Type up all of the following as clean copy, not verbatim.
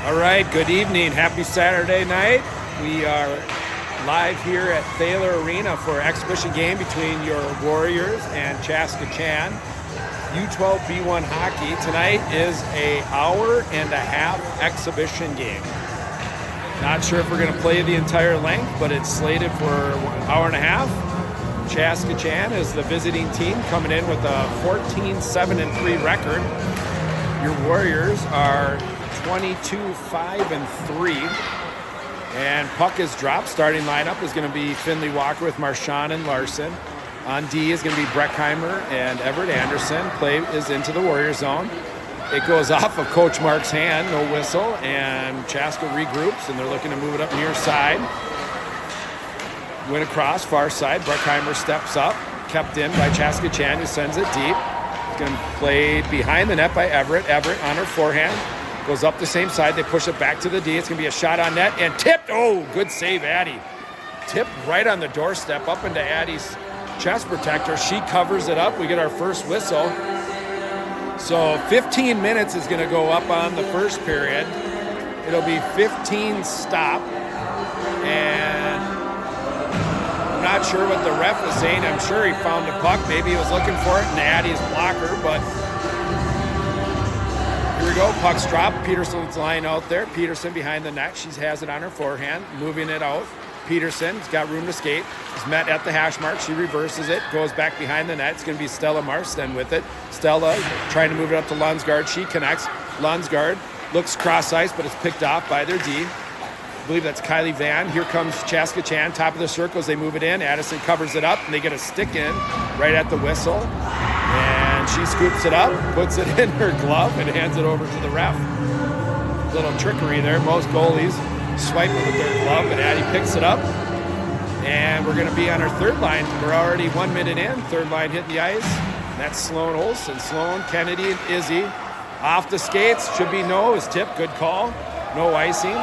All right, good evening. Happy Saturday night. We are live here at Thaler Arena for an exhibition game between your Warriors and Chaska Chan. U12 B1 hockey. Tonight is an hour-and-a-half exhibition game. Not sure if we're going to play the entire length, but it's slated for an hour and a half. Chaska Chan is the visiting team coming in with a 14-7-3 record. Your Warriors are 22-5-3. And puck is dropped. Starting lineup is going to be Finley Walker with Marchand and Larson. On D is going to be Breckheimer and Everett Anderson. Play is into the Warrior zone. It goes off of Coach Mark's hand, no whistle, and Chaska regroups, and they're looking to move it up near side. Went across, far side. Breckheimer steps up, kept in by Chaska Chan, who sends it deep. It's going to play behind the net by Everett. Everett on her forehand. Goes up the same side. They push it back to the D. It's going to be a shot on net and tipped. Oh, good save, Addie. Tipped right on the doorstep up into Addie's chest protector. She covers it up. We get our first whistle. So 15 minutes is going to go up on the first period. It'll be 15 stop. And I'm not sure what the ref is saying. I'm sure he found the puck. Maybe he was looking for it in Addie's blocker, but here we go. Puck's dropped. Peterson's lying out there. Peterson behind the net. She has it on her forehand, moving it out. Peterson's got room to skate. Is met at the hash mark. She reverses it, goes back behind the net. It's going to be Stella Marsden with it. Stella trying to move it up to Lunsgaard. She connects. Lunsgaard looks cross ice, but it's picked off by their D. I believe that's Kylie Van. Here comes Chaska Chan, top of the circle as they move it in. Addison covers it up, and they get a stick in right at the whistle. And she scoops it up, puts it in her glove, and hands it over to the ref. Little trickery there. Most goalies swipe it with their glove, but Addie picks it up. And we're going to be on our third line. We're already 1 minute in. Third line hitting the ice. That's Sloan Olsen. Sloan, Kennedy, and Izzy. Off the skates. Should be no. Is tipped. Good call. No icing.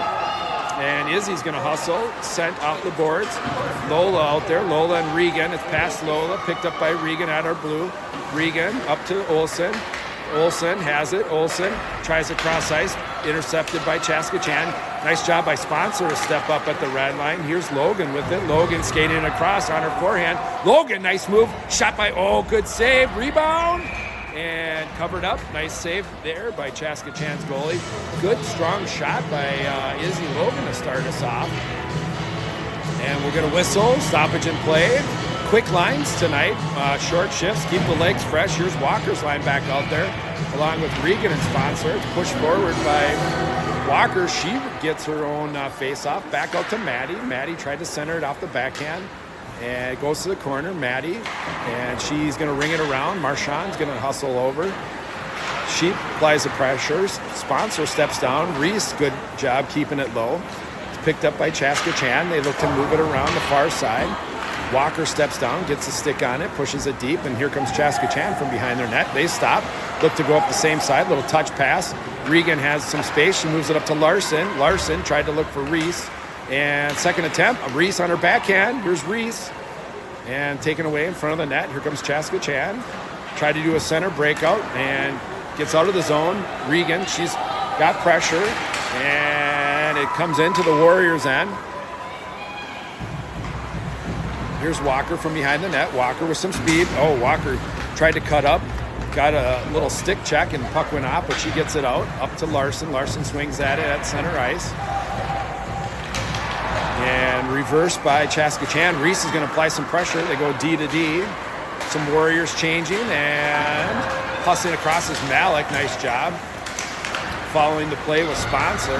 And Izzy's going to hustle. Sent off the boards. Lola out there. Lola and Regan. It's past Lola. Picked up by Regan at our blue. Regan up to Olsen. Olsen has it. Olsen tries to cross ice. Intercepted by Chaska Chan. Nice job by Sponsor to step up at the red line. Here's Logan with it. Logan skating across on her forehand. Logan, nice move. Shot by, good save. Rebound. And covered up. Nice save there by Chaska Chan's goalie. Good, strong shot by Izzy Logan to start us off. And we're going to whistle. Stoppage in play. Quick lines tonight. Short shifts. Keep the legs fresh. Here's Walker's line back out there, along with Regan and Sponsor. It's pushed forward by Walker. She gets her own face-off. Back out to Maddie. Maddie tried to center it off the backhand. And it goes to the corner, Maddie. And she's going to ring it around. Marchand's going to hustle over. She applies the pressure. Sponsor steps down. Reese, good job keeping it low. It's picked up by Chaska Chan. They look to move it around the far side. Walker steps down, gets a stick on it, pushes it deep, and here comes Chaska Chan from behind their net. They stop, look to go up the same side, little touch pass. Regan has some space. She moves it up to Larson. Larson tried to look for Reese. And second attempt, Reese on her backhand. Here's Reese. And taken away in front of the net. Here comes Chaska Chan. Tried to do a center breakout and gets out of the zone. Regan, she's got pressure. And it comes into the Warriors' end. Here's Walker from behind the net. Walker with some speed. Walker tried to cut up. Got a little stick check and the puck went off, but she gets it out. Up to Larson. Larson swings at it at center ice. And reversed by Chaska Chan. Reese is going to apply some pressure. They go D to D. Some Warriors changing and hustling across is Malik. Nice job. Following the play with Sponsor.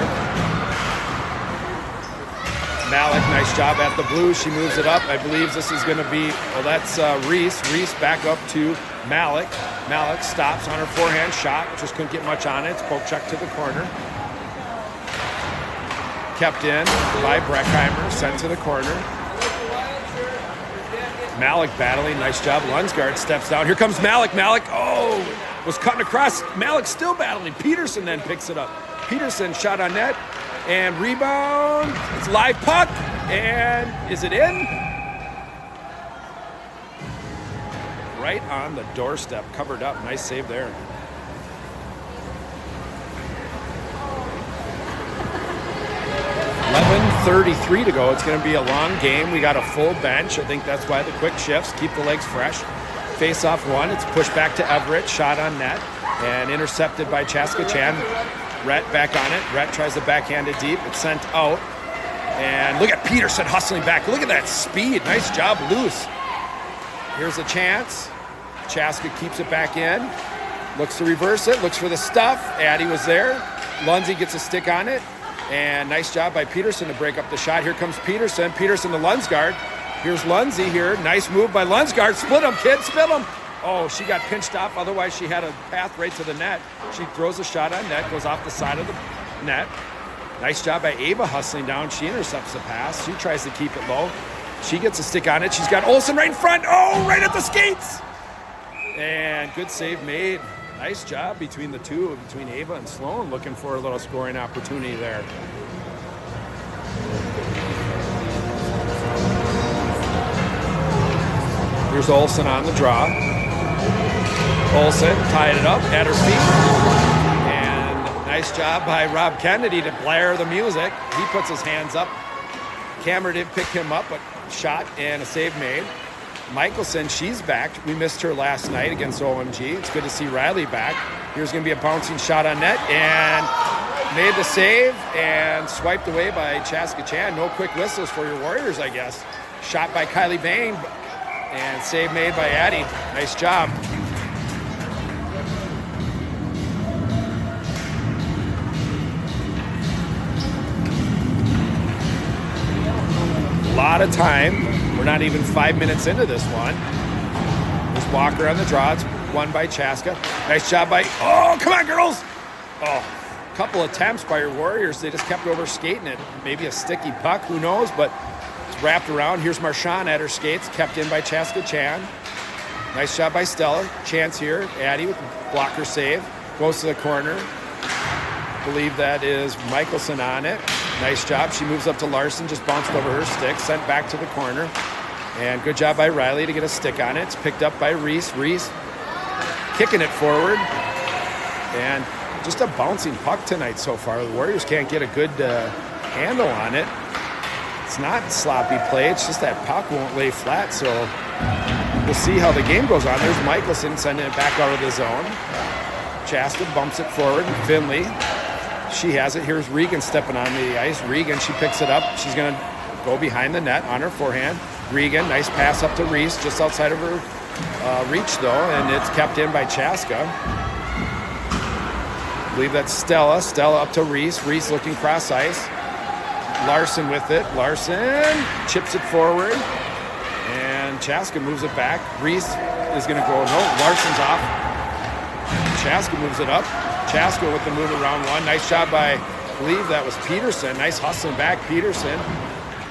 Malik, nice job at the blue. She moves it up. I believe this is going to be, that's Reese. Reese back up to Malik. Malik stops on her forehand shot. Just couldn't get much on it. It's poke check to the corner. Kept in by Breckheimer. Sent to the corner. Malik battling. Nice job. Lunsgaard steps down. Here comes Malik. Malik, was cutting across. Malik still battling. Peterson then picks it up. Peterson shot on net. And rebound, it's live puck, and is it in? Right on the doorstep, covered up, nice save there. 11:33 to go. It's going to be a long game. We got a full bench. I think that's why the quick shifts keep the legs fresh. Face off one. It's pushed back to Everett. Shot on net and intercepted by Chaska Chan. Rhett back on it. Rhett tries to backhand it deep. It's sent out. And look at Peterson hustling back. Look at that speed. Nice job loose. Here's a chance. Chaska keeps it back in. Looks to reverse it. Looks for the stuff. Addy was there. Lundsey gets a stick on it. And nice job by Peterson to break up the shot. Here comes Peterson. Peterson to Lundsgaard. Here's Lundsey here. Nice move by Lundsgaard. Split him, kid. Split him. Oh, she got pinched off. Otherwise, she had a path right to the net. She throws a shot on net. Goes off the side of the net. Nice job by Ava hustling down. She intercepts the pass. She tries to keep it low. She gets a stick on it. She's got Olsen right in front. Oh, right at the skates. And good save made. Nice job between the two, between Ava and Sloan, looking for a little scoring opportunity there. Here's Olsen on the draw. Olsen tied it up at her feet. And nice job by Rob Kennedy to blare the music. He puts his hands up. Cameron did pick him up, but shot and a save made. Michelson, she's back. We missed her last night against OMG. It's good to see Riley back. Here's going to be a bouncing shot on net and made the save and swiped away by Chaska Chan. No quick whistles for your Warriors, I guess. Shot by Kylie Vane and save made by Addy. Nice job. A lot of time. We're not even 5 minutes into this one. There's Walker on the draw. It's won by Chaska. Nice job by... Oh, come on, girls! Oh, a couple attempts by your Warriors. They just kept over skating it. Maybe a sticky puck, who knows, but it's wrapped around. Here's Marchand at her skates, kept in by Chaska Chan. Nice job by Stella. Chance here. Addy with the blocker save. Goes to the corner. Believe that is Michelson on it. Nice job. She moves up to Larson, just bounced over her stick, sent back to the corner. And good job by Riley to get a stick on it. It's picked up by Reese. Reese kicking it forward. And just a bouncing puck tonight so far. The Warriors can't get a good handle on it. It's not sloppy play. It's just that puck won't lay flat. So we'll see how the game goes on. There's Michelson sending it back out of the zone. Chaska bumps it forward. Finley. She has it. Here's Regan stepping on the ice. Regan, she picks it up. She's going to go behind the net on her forehand. Regan, nice pass up to Reese, just outside of her reach, though, and it's kept in by Chaska. I believe that's Stella. Stella up to Reese. Reese looking cross ice. Larson with it. Larson chips it forward, and Chaska moves it back. Reese is going to go. No, Larson's off. Chaska moves it up. Chaska with the move around one. Nice job by, I believe that was Peterson. Nice hustling back, Peterson.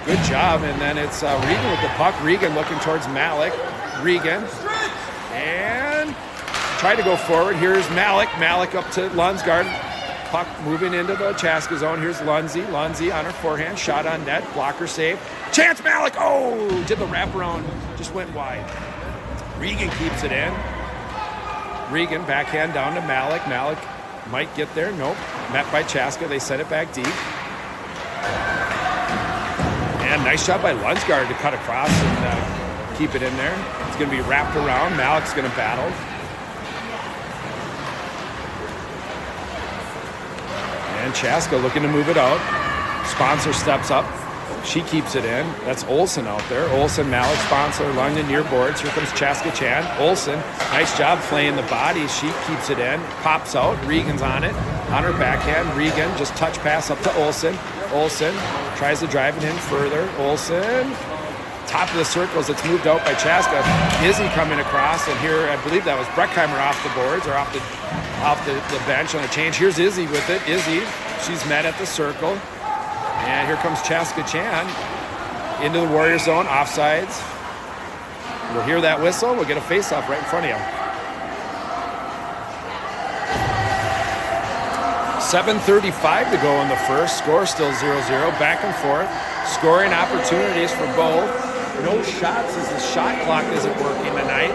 Good job. And then it's Regan with the puck. Regan looking towards Malik. Regan. And tried to go forward. Here's Malik. Malik up to Lundsgaard. Puck moving into the Chaska zone. Here's Lundsey. Lundsey on her forehand. Shot on net. Blocker save. Chance Malik. Oh, did the wraparound. Just went wide. Regan keeps it in. Regan backhand down to Malik. Malik might get there. Nope. Met by Chaska. They sent it back deep. And nice job by Lundsgaard to cut across and keep it in there. It's going to be wrapped around. Malik's going to battle. And Chaska looking to move it out. Sponsor steps up. She keeps it in. That's Olsen out there. Olsen, Malik, Sponsor, London near boards. Here comes Chaska Chan. Olsen, nice job playing the body. She keeps it in. Pops out. Regan's on it. On her backhand. Regan just touch pass up to Olsen. Olsen tries to drive it in further. Olsen, top of the circles. It's moved out by Chaska. Izzy coming across. And here, I believe that was Breckheimer off the boards or off the bench on a change. Here's Izzy with it. Izzy, she's met at the circle. And here comes Chaska Chan into the Warrior zone, offsides. We'll hear that whistle. We'll get a face-off right in front of you. 7:35 to go in the first. Score still 0-0. Back and forth. Scoring opportunities for both. No shots as the shot clock isn't working tonight.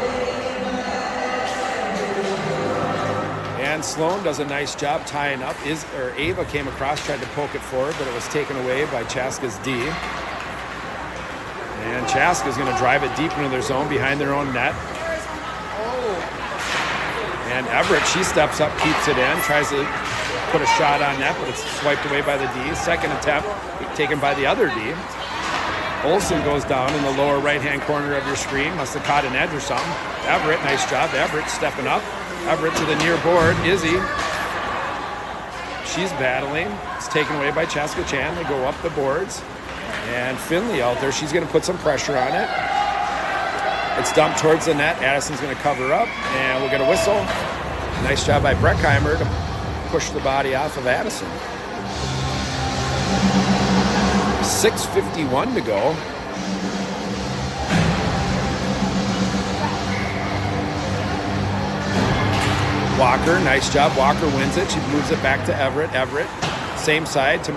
And And Sloan does a nice job tying up. Ava came across, tried to poke it forward, but it was taken away by Chaska's D. And Chaska's going to drive it deep into their zone behind their own net. And Everett, she steps up, keeps it in, tries to put a shot on net, but it's swiped away by the D. Second attempt taken by the other D. Olsen goes down in the lower right-hand corner of your screen. Must have caught an edge or something. Everett, nice job. Everett stepping up. Everett to the near board. Izzy. She's battling. It's taken away by Chaska Chan. They go up the boards. And Finley out there. She's going to put some pressure on it. It's dumped towards the net. Addison's going to cover up. And we'll get a whistle. Nice job by Breckheimer to push the body off of Addison. 6:51 to go. Walker, nice job. Walker wins it. She moves it back to Everett. Everett, same side to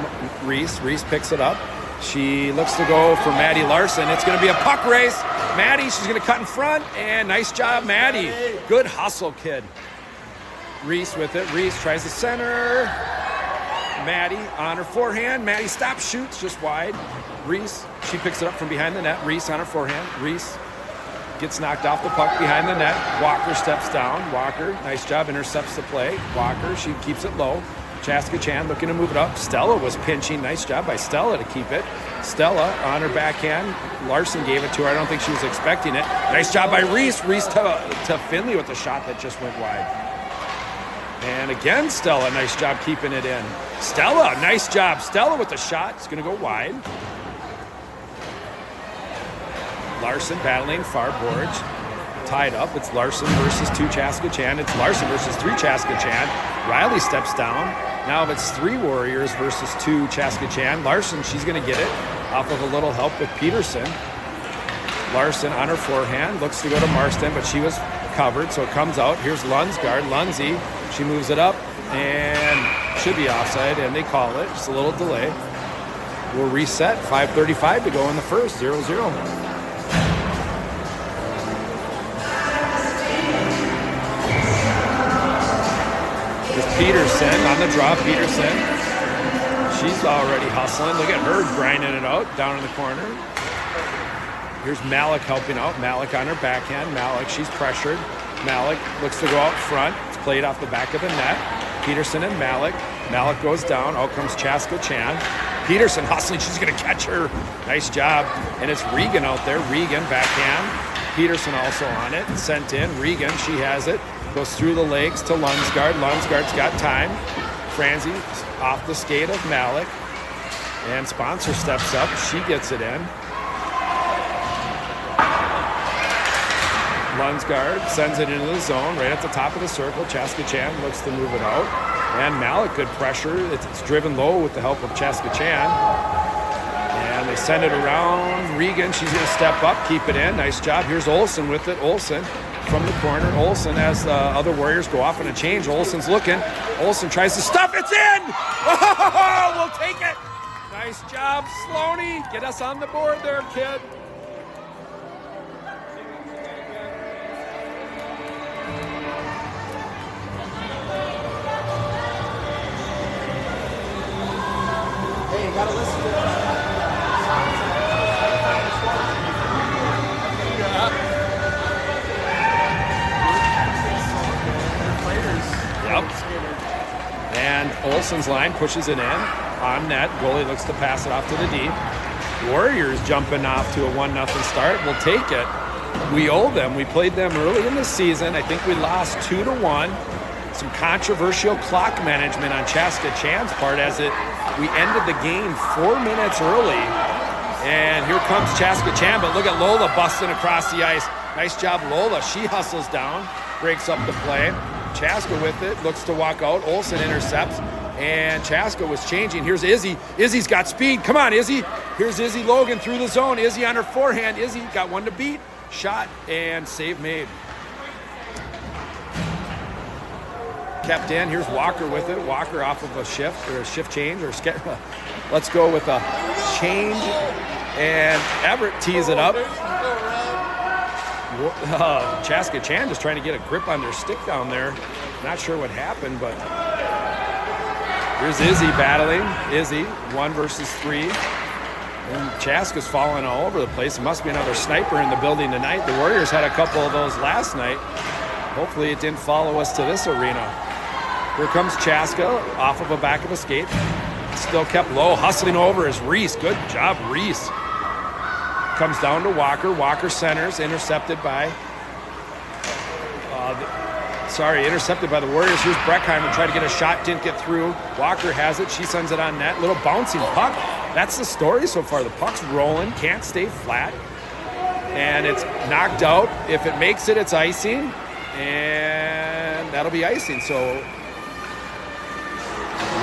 Reese. Reese picks it up. She looks to go for Maddie Larson. It's going to be a puck race. Maddie, she's going to cut in front. And nice job, Maddie. Good hustle, kid. Reese with it. Reese tries to center. Maddie on her forehand. Maddie stops, shoots just wide. Reese, she picks it up from behind the net. Reese on her forehand. Reese gets knocked off the puck behind the net. Walker steps down. Walker, nice job, intercepts the play. Walker, she keeps it low. Chaska Chan looking to move it up. Stella was pinching. Nice job by Stella to keep it. Stella on her backhand. Larson gave it to her. I don't think she was expecting it. Nice job by Reese. Reese to Finley with the shot that just went wide. And again, Stella, nice job keeping it in. Stella, nice job. Stella with the shot. It's going to go wide. Larson battling far boards. Tied up. It's Larson versus 2 Chaska Chan. It's Larson versus 3 Chaska Chan. Riley steps down. Now it's 3 Warriors versus 2 Chaska Chan. Larson, she's going to get it off of a little help with Peterson. Larson on her forehand. Looks to go to Marston, but she was covered, so it comes out. Here's Lunsgaard. Lundsey, she moves it up and should be offside, and they call it. Just a little delay. We'll reset. 5:35 to go in the first. 0-0. There's Peterson on the draw. Peterson. She's already hustling. Look at her grinding it out down in the corner. Here's Malik helping out. Malik on her backhand. Malik, she's pressured. Malik looks to go out front. It's played off the back of the net. Peterson and Malik. Malik goes down. Out comes Chaska Chan. Peterson hustling. She's going to catch her. Nice job. And it's Regan out there. Regan backhand. Peterson also on it. Sent in. Regan, she has it. Goes through the legs to Lunsgaard. Lunsgaard's got time. Franzi off the skate of Malik. And Sponsor steps up. She gets it in. Lunsgaard sends it into the zone right at the top of the circle. Chaska Chan looks to move it out. And Malik, good pressure. It's driven low with the help of Chaska Chan. And they send it around. Regan, she's going to step up, keep it in. Nice job. Here's Olsen with it. Olsen from the corner. Olsen, as the other Warriors go off in a change. Olsen's looking. Olsen tries to stuff. It's in! Oh, we'll take it. Nice job, Sloaney. Get us on the board there, kid. Hey, you gotta listen to it. Yep. And Olsen's line pushes it in on net. Goalie looks to pass it off to the D. Warriors jumping off to a 1-0 start. We'll take it. We owe them. We played them early in the season. I think we lost 2-1. Some controversial clock management on Chaska Chan's part as we ended the game 4 minutes early. And here comes Chaska Chan, but look at Lola busting across the ice. Nice job, Lola. She hustles down, breaks up the play. Chaska with it, looks to walk out. Olsen intercepts, and Chaska was changing. Here's Izzy. Izzy's got speed. Come on, Izzy. Here's Izzy Logan through the zone. Izzy on her forehand. Izzy got one to beat. Shot and save made. Kept in. Here's Walker with it. Walker off of a shift or a shift change or let's go with a change. And Everett tees it up. Chaska Chan just trying to get a grip on their stick down there. Not sure what happened, but here's Izzy battling. Izzy, 1 versus 3. And Chaska's falling all over the place. There must be another sniper in the building tonight. The Warriors had a couple of those last night. Hopefully it didn't follow us to this arena. Here comes Chaska off of a back of a skate. Still kept low. Hustling over is Reese. Good job, Reese. Comes down to Walker. Walker centers. Intercepted by intercepted by the Warriors. Here's Breckheimer. Tried to get a shot. Didn't get through. Walker has it. She sends it on net. Little bouncing puck. That's the story so far. The puck's rolling. Can't stay flat. And it's knocked out. If it makes it, it's icing. And that'll be icing. So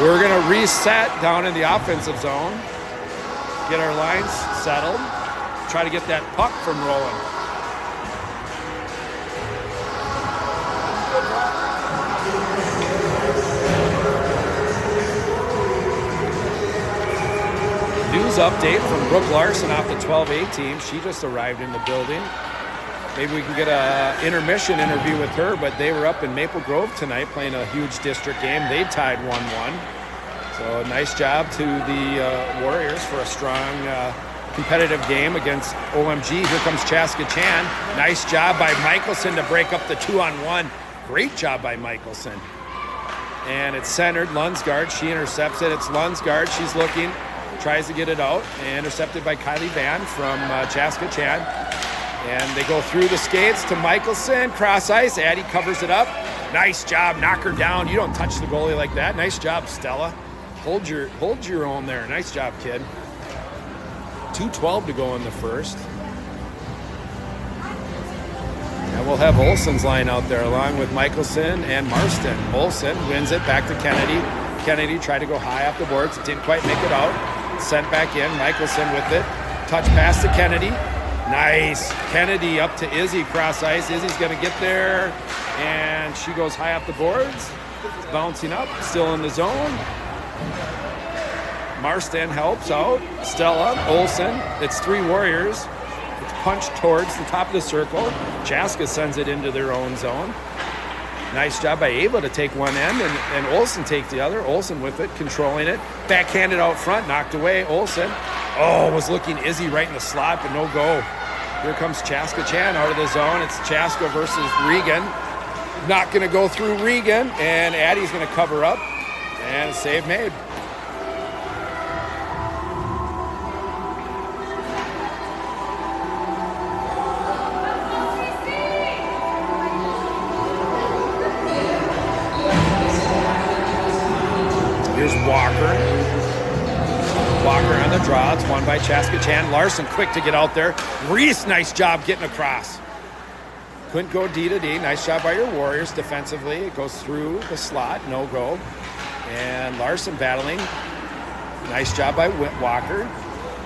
we're going to reset down in the offensive zone. Get our lines settled. Try to get that puck from rolling. News update from Brooke Larson off the 12A team. She just arrived in the building. Maybe we can get an intermission interview with her, but they were up in Maple Grove tonight playing a huge district game. They tied 1-1. So nice job to the Warriors for a strong competitive game against OMG. Here comes Chaska Chan. Nice job by Michelson to break up the 2-on-1. Great job by Michelson. And it's centered. Lunsgaard, she intercepts it. It's Lunsgaard. She's looking, tries to get it out. Intercepted by Kylie Van from Chaska Chan. And they go through the skates to Michelson. Cross ice. Addie covers it up. Nice job. Knock her down. You don't touch the goalie like that. Nice job, Stella. Hold your own there. Nice job, kid. 2:12 to go in the first. And we'll have Olsen's line out there along with Michelson and Marston. Olsen wins it back to Kennedy. Kennedy tried to go high off the boards. Didn't quite make it out. Sent back in. Michelson with it. Touch pass to Kennedy. Nice. Kennedy up to Izzy, cross ice. Izzy's going to get there. And she goes high off the boards. Bouncing up. Still in the zone. Marston helps out. Stella, Olsen. It's 3 Warriors. It's punched towards the top of the circle. Chaska sends it into their own zone. Nice job by Ava to take one end and Olsen take the other. Olsen with it, controlling it. Backhanded out front, knocked away. Olsen, was looking Izzy right in the slot, but no go. Here comes Chaska Chan out of the zone. It's Chaska versus Regan. Not going to go through Regan, and Addie's going to cover up. And a save made. Here's Walker. Walker on the draw. It's won by Chaska Chan. Larson quick to get out there. Reese, nice job getting across. Couldn't go D to D. Nice job by your Warriors defensively. It goes through the slot. No go. And Larson battling. Nice job by Walker.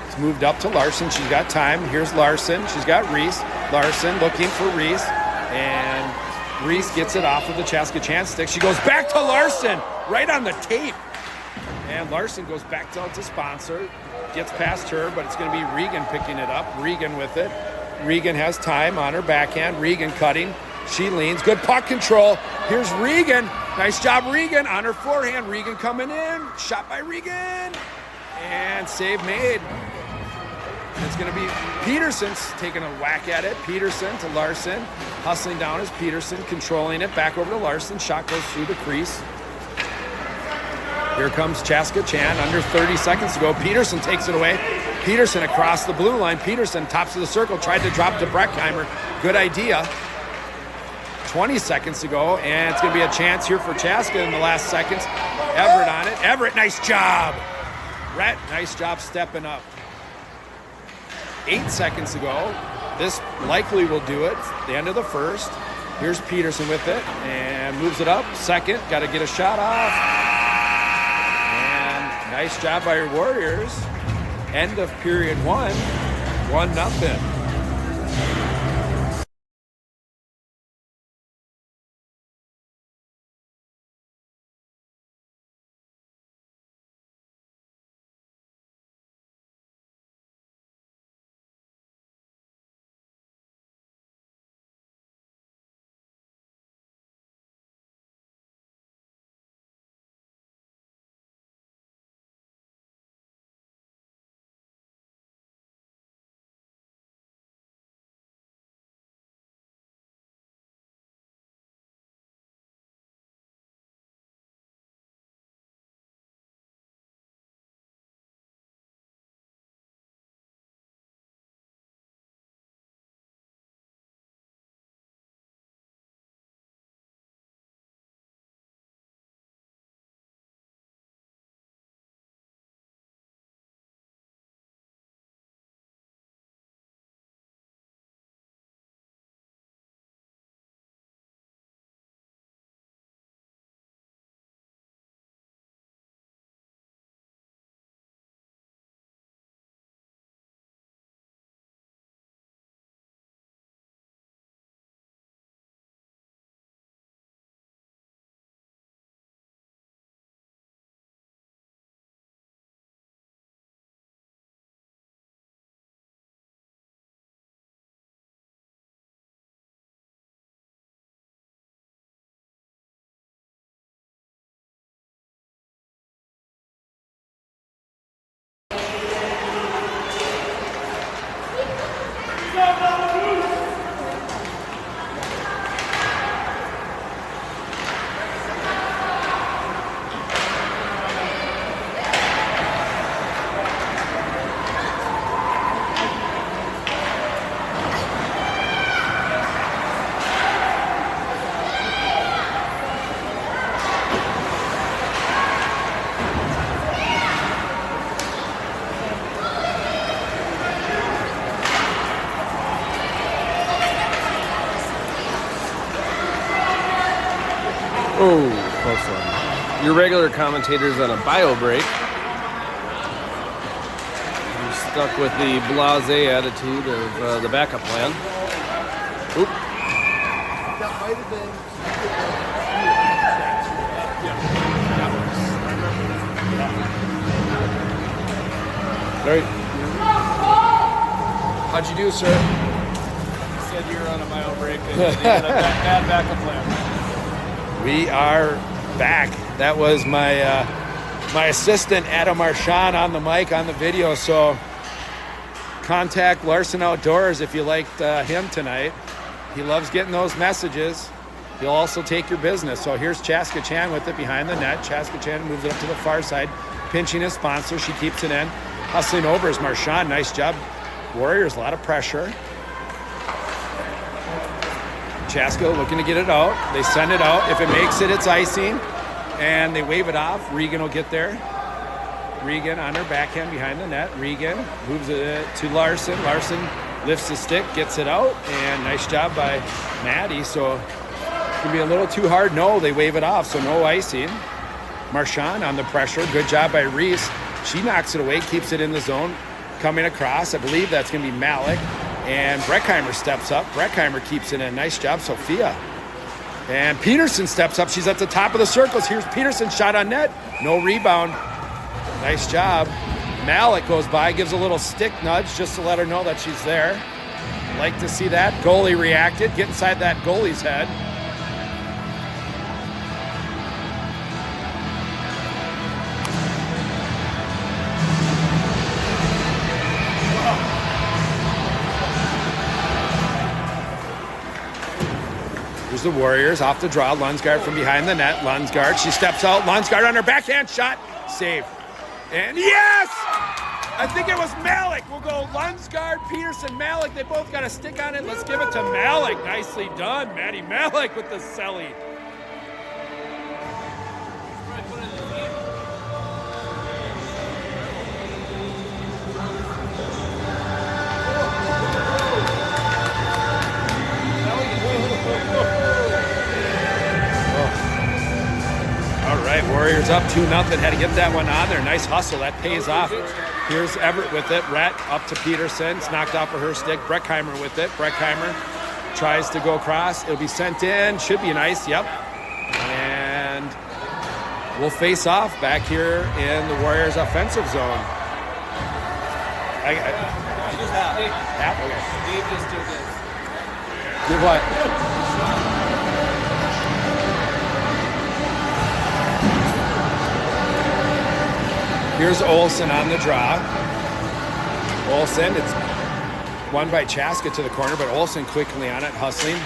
It's moved up to Larson. She's got time. Here's Larson. She's got Reese. Larson looking for Reese. And Reese gets it off of the Chaska Chan stick. She goes back to Larson. Right on the tape. And Larson goes back out to sponsor. Gets past her, but it's going to be Regan picking it up. Regan with it. Regan has time on her backhand. Regan cutting. She leans. Good puck control. Here's Regan. Nice job, Regan. On her forehand. Regan coming in. Shot by Regan. And save made. It's going to be Peterson's taking a whack at it. Peterson to Larson. Hustling down is Peterson. Controlling it. Back over to Larson. Shot goes through the crease. Here comes Chaska Chan. Under 30 seconds to go. Peterson takes it away. Peterson across the blue line. Peterson tops of the circle. Tried to drop to Breckheimer. Good idea. 20 seconds to go. And it's going to be a chance here for Chaska in the last seconds. Everett on it. Everett, nice job. Rhett, nice job stepping up. 8 seconds to go. This likely will do it. The end of the first. Here's Peterson with it. And moves it up. Second. Got to get a shot off. And nice job by your Warriors. End of period 1. 1-0. Oh, close one. Your regular commentators on a bio break. You're stuck with the blasé attitude of the backup plan. Oop. That might have been. All right. How'd you do, sir? Said you were on a bio break and you had a bad backup plan. We are back. That was my my assistant, Adam Marchand, on the mic, on the video. So contact Larson Outdoors if you liked him tonight. He loves getting those messages. He'll also take your business. So here's Chaska Chan with it behind the net. Chaska Chan moves it up to the far side, pinching his sponsor. She keeps it in. Hustling over is Marchand. Nice job. Warriors, a lot of pressure. Chaska looking to get it out. They send it out. If it makes it, it's icing. And they wave it off. Regan will get there. Regan on her backhand behind the net. Regan moves it to Larson. Larson lifts the stick, gets it out. And nice job by Maddie. So it's going to be a little too hard. No, they wave it off, so no icing. Marchand on the pressure. Good job by Reese. She knocks it away, keeps it in the zone. Coming across, I believe that's going to be Malik. And Breckheimer steps up. Breckheimer keeps it in. Nice job, Sophia. And Peterson steps up. She's at the top of the circles. Here's Peterson, shot on net. No rebound. Nice job. Malik goes by, gives a little stick nudge just to let her know that she's there. Like to see that. Goalie reacted. Get inside that goalie's head. Here's the Warriors off the draw. Lunsgaard from behind the net. Lunsgaard, she steps out. Lunsgaard on her backhand shot. Save. And yes! I think it was Malik. We'll go Lunsgaard, Peterson, Malik. They both got a stick on it. Let's give it to Malik. Nicely done. Maddie Malik with the celly. Warriors up 2-0. Had to get that one on there. Nice hustle. That pays off. Here's Everett with it. Rhett up to Peterson. It's knocked off of her stick. Breckheimer with it. Breckheimer tries to go across. It'll be sent in. Should be an ice. Yep. And we'll face off back here in the Warriors' offensive zone. Just half. Half? Okay. Dave just did this. Did what? Here's Olsen on the draw. Olsen, it's won by Chaska to the corner, but Olsen quickly on it, hustling.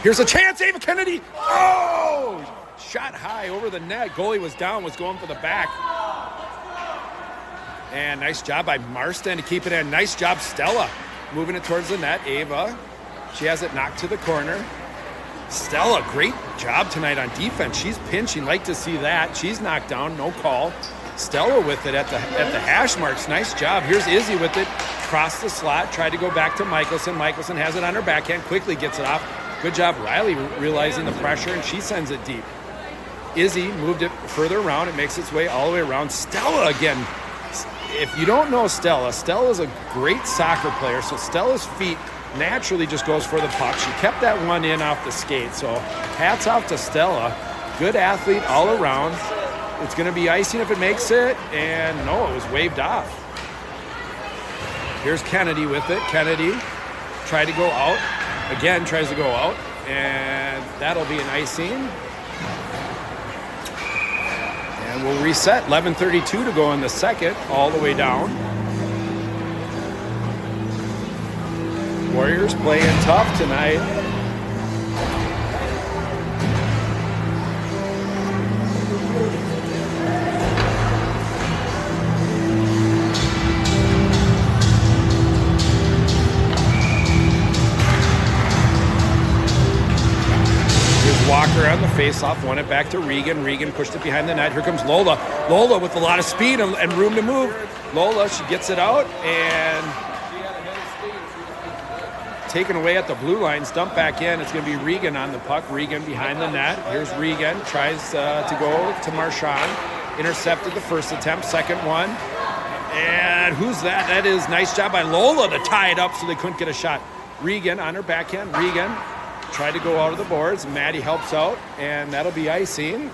Here's a chance, Ava Kennedy. Oh! Shot high over the net. Goalie was down, was going for the back. And nice job by Marston to keep it in. Nice job, Stella. Moving it towards the net. Ava, she has it knocked to the corner. Stella, great job tonight on defense. She's pinching. Like to see that. She's knocked down, no call. Stella with it at the hash marks. Nice job. Here's Izzy with it. Crossed the slot. Tried to go back to Michelson. Michelson has it on her backhand. Quickly gets it off. Good job, Riley, realizing the pressure, and she sends it deep. Izzy moved it further around. It makes its way all the way around. Stella again. If you don't know Stella, Stella's a great soccer player. So Stella's feet naturally just goes for the puck. She kept that one in off the skate. So hats off to Stella. Good athlete all around. It's going to be icing if it makes it, and no, it was waved off. Here's Kennedy with it. Kennedy tried to go out. Again, tries to go out, and that'll be an icing. And we'll reset. 11:32 to go in the second, all the way down. Warriors playing tough tonight. Walker on the faceoff, won it back to Regan. Regan pushed it behind the net. Here comes Lola. Lola with a lot of speed and room to move. Lola, she gets it out, and taken away at the blue line. Dump back in. It's going to be Regan on the puck. Regan behind the net. Here's Regan. Tries to go to Marchand. Intercepted the first attempt. Second one. And who's that? That is nice job by Lola to tie it up so they couldn't get a shot. Regan on her backhand. Regan tried to go out of the boards. Maddie helps out. And that'll be icing.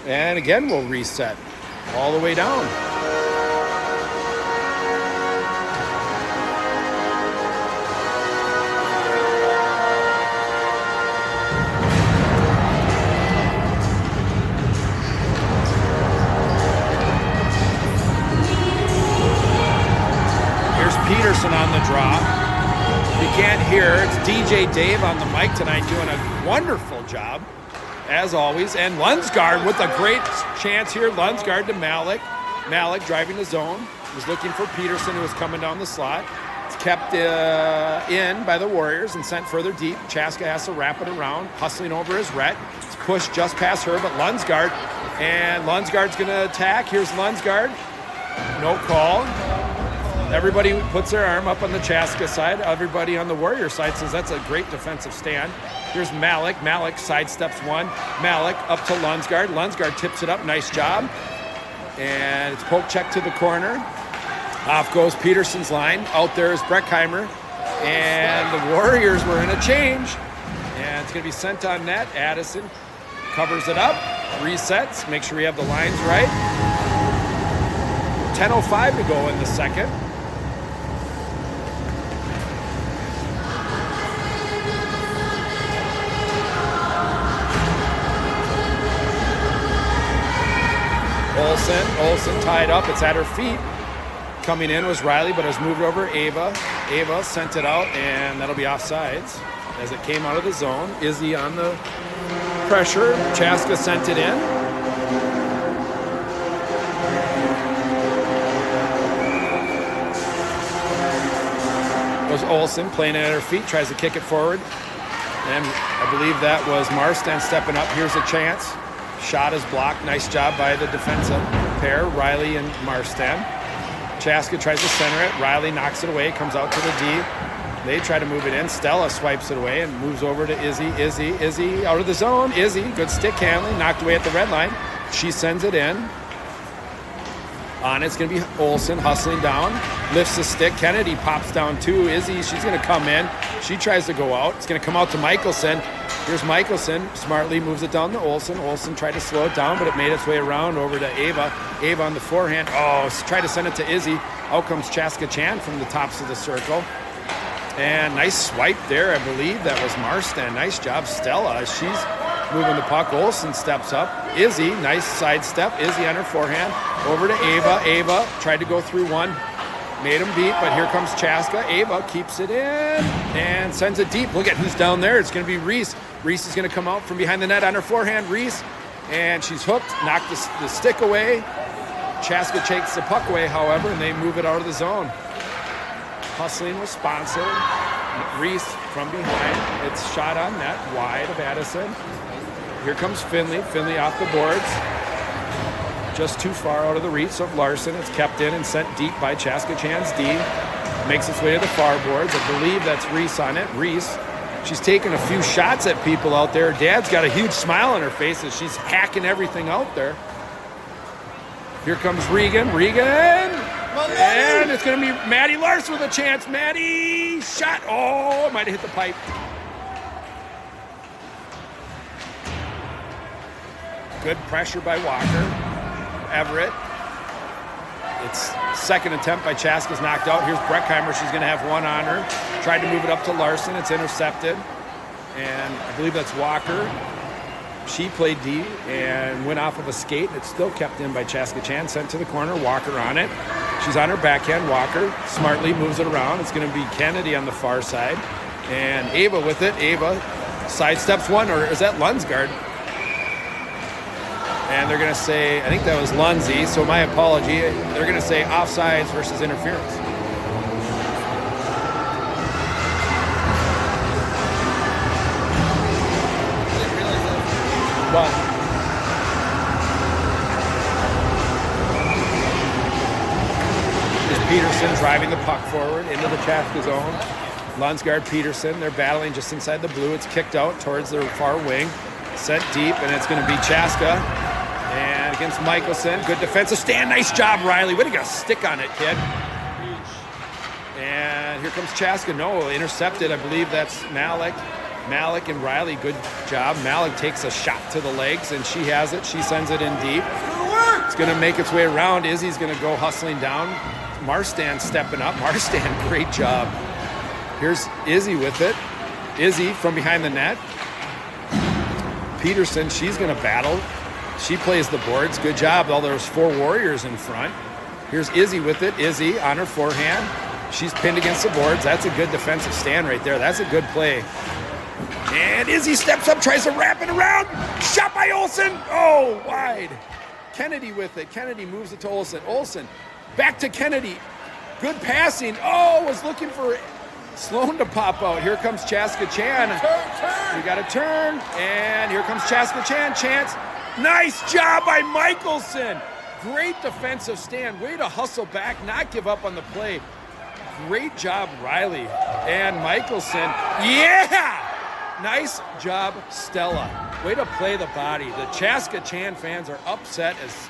And again, we'll reset all the way down. Peterson on the draw. If you can't hear, it's DJ Dave on the mic tonight doing a wonderful job, as always. And Lunsgaard with a great chance here. Lunsgaard to Malik. Malik driving the zone. Was looking for Peterson, who was coming down the slot. It's kept in by the Warriors and sent further deep. Chaska has to wrap it around. Hustling over is Rhett. It's pushed just past her, but Lunsgaard. And Lunsgaard's going to attack. Here's Lunsgaard. No call. Everybody puts their arm up on the Chaska side. Everybody on the Warrior side says that's a great defensive stand. Here's Malik. Malik sidesteps one. Malik up to Lunsgaard. Lunsgaard tips it up. Nice job. And it's poke check to the corner. Off goes Peterson's line. Out there is Breckheimer. And the Warriors were in a change. And it's going to be sent on net. Addison covers it up. Resets. Make sure we have the lines right. 10:05 to go in the second. Olsen tied up. It's at her feet. Coming in was Riley, but it was moved over Ava. Ava sent it out, and that'll be offsides as it came out of the zone. Izzy on the pressure. Chaska sent it in. It was Olsen playing it at her feet, tries to kick it forward. And I believe that was Marston stepping up. Here's a chance. Shot is blocked. Nice job by the defensive pair, Riley and Marston. Chaska tries to center it. Riley knocks it away, comes out to the D. They try to move it in. Stella swipes it away and moves over to Izzy. Izzy out of the zone. Izzy, good stick handling, knocked away at the red line. She sends it in. On it's going to be Olsen hustling down. Lifts the stick. Kennedy pops down too. Izzy, she's going to come in. She tries to go out. It's going to come out to Michelson. Here's Michelson. Smartly moves it down to Olsen. Olsen tried to slow it down, but it made its way around over to Ava. Ava on the forehand. Oh, tried to send it to Izzy. Out comes Chaska Chan from the tops of the circle. And nice swipe there. I believe that was Marston. Nice job, Stella. She's moving the puck. Olsen steps up. Izzy, nice sidestep. Izzy on her forehand. Over to Ava. Ava tried to go through one. Made him beat, but here comes Chaska. Ava keeps it in and sends it deep. Look at who's down there. It's going to be Reese. Reese is going to come out from behind the net on her forehand. Reese, and she's hooked. Knocked the stick away. Chaska takes the puck away, however, and they move it out of the zone. Hustling with Sponsor. Reese from behind. It's shot on net, wide of Addison. Here comes Finley. Finley off the boards. Just too far out of the reach of Larson. It's kept in and sent deep by Chaska Chan's D. Makes its way to the far boards. I believe that's Reese on it. Reese, she's taking a few shots at people out there. Dad's got a huge smile on her face as she's hacking everything out there. Here comes Regan. And it's going to be Maddie Larson with a chance. Maddie, shot. Oh, might have hit the pipe. Good pressure by Walker. Everett. It's second attempt by Chaska's knocked out. Here's Breckheimer. She's going to have one on her. Tried to move it up to Larson. It's intercepted. And I believe that's Walker. She played D and went off of a skate. It's still kept in by Chaska Chan. Sent to the corner. Walker on it. She's on her backhand. Walker smartly moves it around. It's going to be Kennedy on the far side. And Ava with it. Ava sidesteps one. Or is that Lunsgaard? And they're going to say, I think that was Lundsey, so my apology. They're going to say offsides versus interference. But is Peterson driving the puck forward into the Chaska zone. Lunsgaard, Peterson, they're battling just inside the blue. It's kicked out towards their far wing. Sent deep, and it's going to be Chaska. And against Michelson, good defensive stand. Nice job, Riley. Way to get a stick on it, kid. And here comes Chaska. No, intercepted. I believe that's Malik. Malik and Riley, good job. Malik takes a shot to the legs, and she has it. She sends it in deep. It's going to make its way around. Izzy's going to go hustling down. Marstan stepping up. Marstan, great job. Here's Izzy with it. Izzy from behind the net. Peterson, she's going to battle. She plays the boards. Good job. Well, there's 4 Warriors in front. Here's Izzy with it. Izzy on her forehand. She's pinned against the boards. That's a good defensive stand right there. That's a good play. And Izzy steps up, tries to wrap it around. Shot by Olsen. Oh, wide. Kennedy with it. Kennedy moves it to Olsen. Olsen back to Kennedy. Good passing. Oh, was looking for Sloan to pop out. Here comes Chaska Chan. We got a turn. And here comes Chaska Chan. Chance. Nice job by Michelson. Great defensive stand. Way to hustle back, not give up on the play. Great job, Riley. And Michelson. Yeah! Nice job, Stella. Way to play the body. The Chaska Chan fans are upset as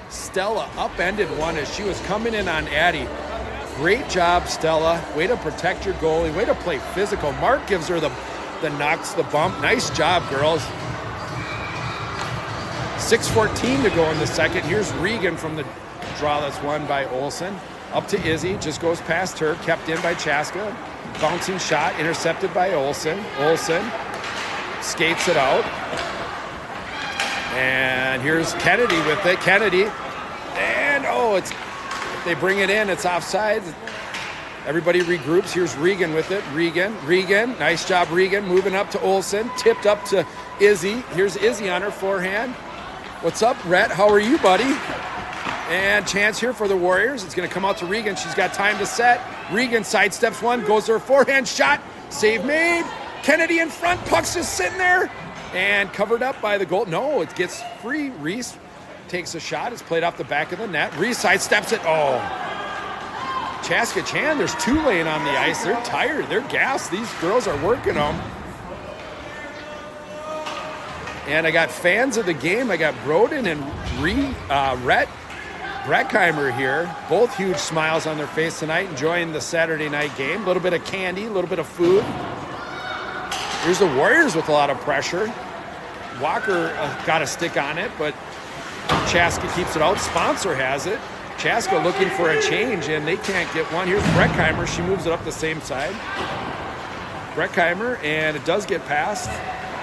Stella upended one as she was coming in on Addie. Great job, Stella. Way to protect your goalie. Way to play physical. Mark gives her the knocks, the bump. Nice job, girls. 6:14 to go in the second. Here's Regan from the draw that's won by Olsen. Up to Izzy. Just goes past her. Kept in by Chaska. Bouncing shot. Intercepted by Olsen. Olsen skates it out. And here's Kennedy with it. Kennedy. And, they bring it in. It's offside. Everybody regroups. Here's Regan with it. Regan. Nice job, Regan. Moving up to Olsen. Tipped up to Izzy. Here's Izzy on her forehand. What's up, Rhett? How are you, buddy? And chance here for the Warriors. It's going to come out to Regan. She's got time to set. Regan sidesteps one. Goes to her forehand shot. Save made. Kennedy in front. Puck's just sitting there. And covered up by the goal. No, it gets free. Reese takes a shot. It's played off the back of the net. Reese sidesteps it. Oh. Chaska Chan, there's 2 laying on the ice. They're tired. They're gassed. These girls are working them. And I got fans of the game. I got Broden and Rhett Breckheimer here. Both huge smiles on their face tonight, enjoying the Saturday night game. A little bit of candy, a little bit of food. Here's the Warriors with a lot of pressure. Walker got a stick on it, but Chaska keeps it out. Sponsor has it. Chaska looking for a change, and they can't get one. Here's Breckheimer. She moves it up the same side. Breckheimer, and it does get past.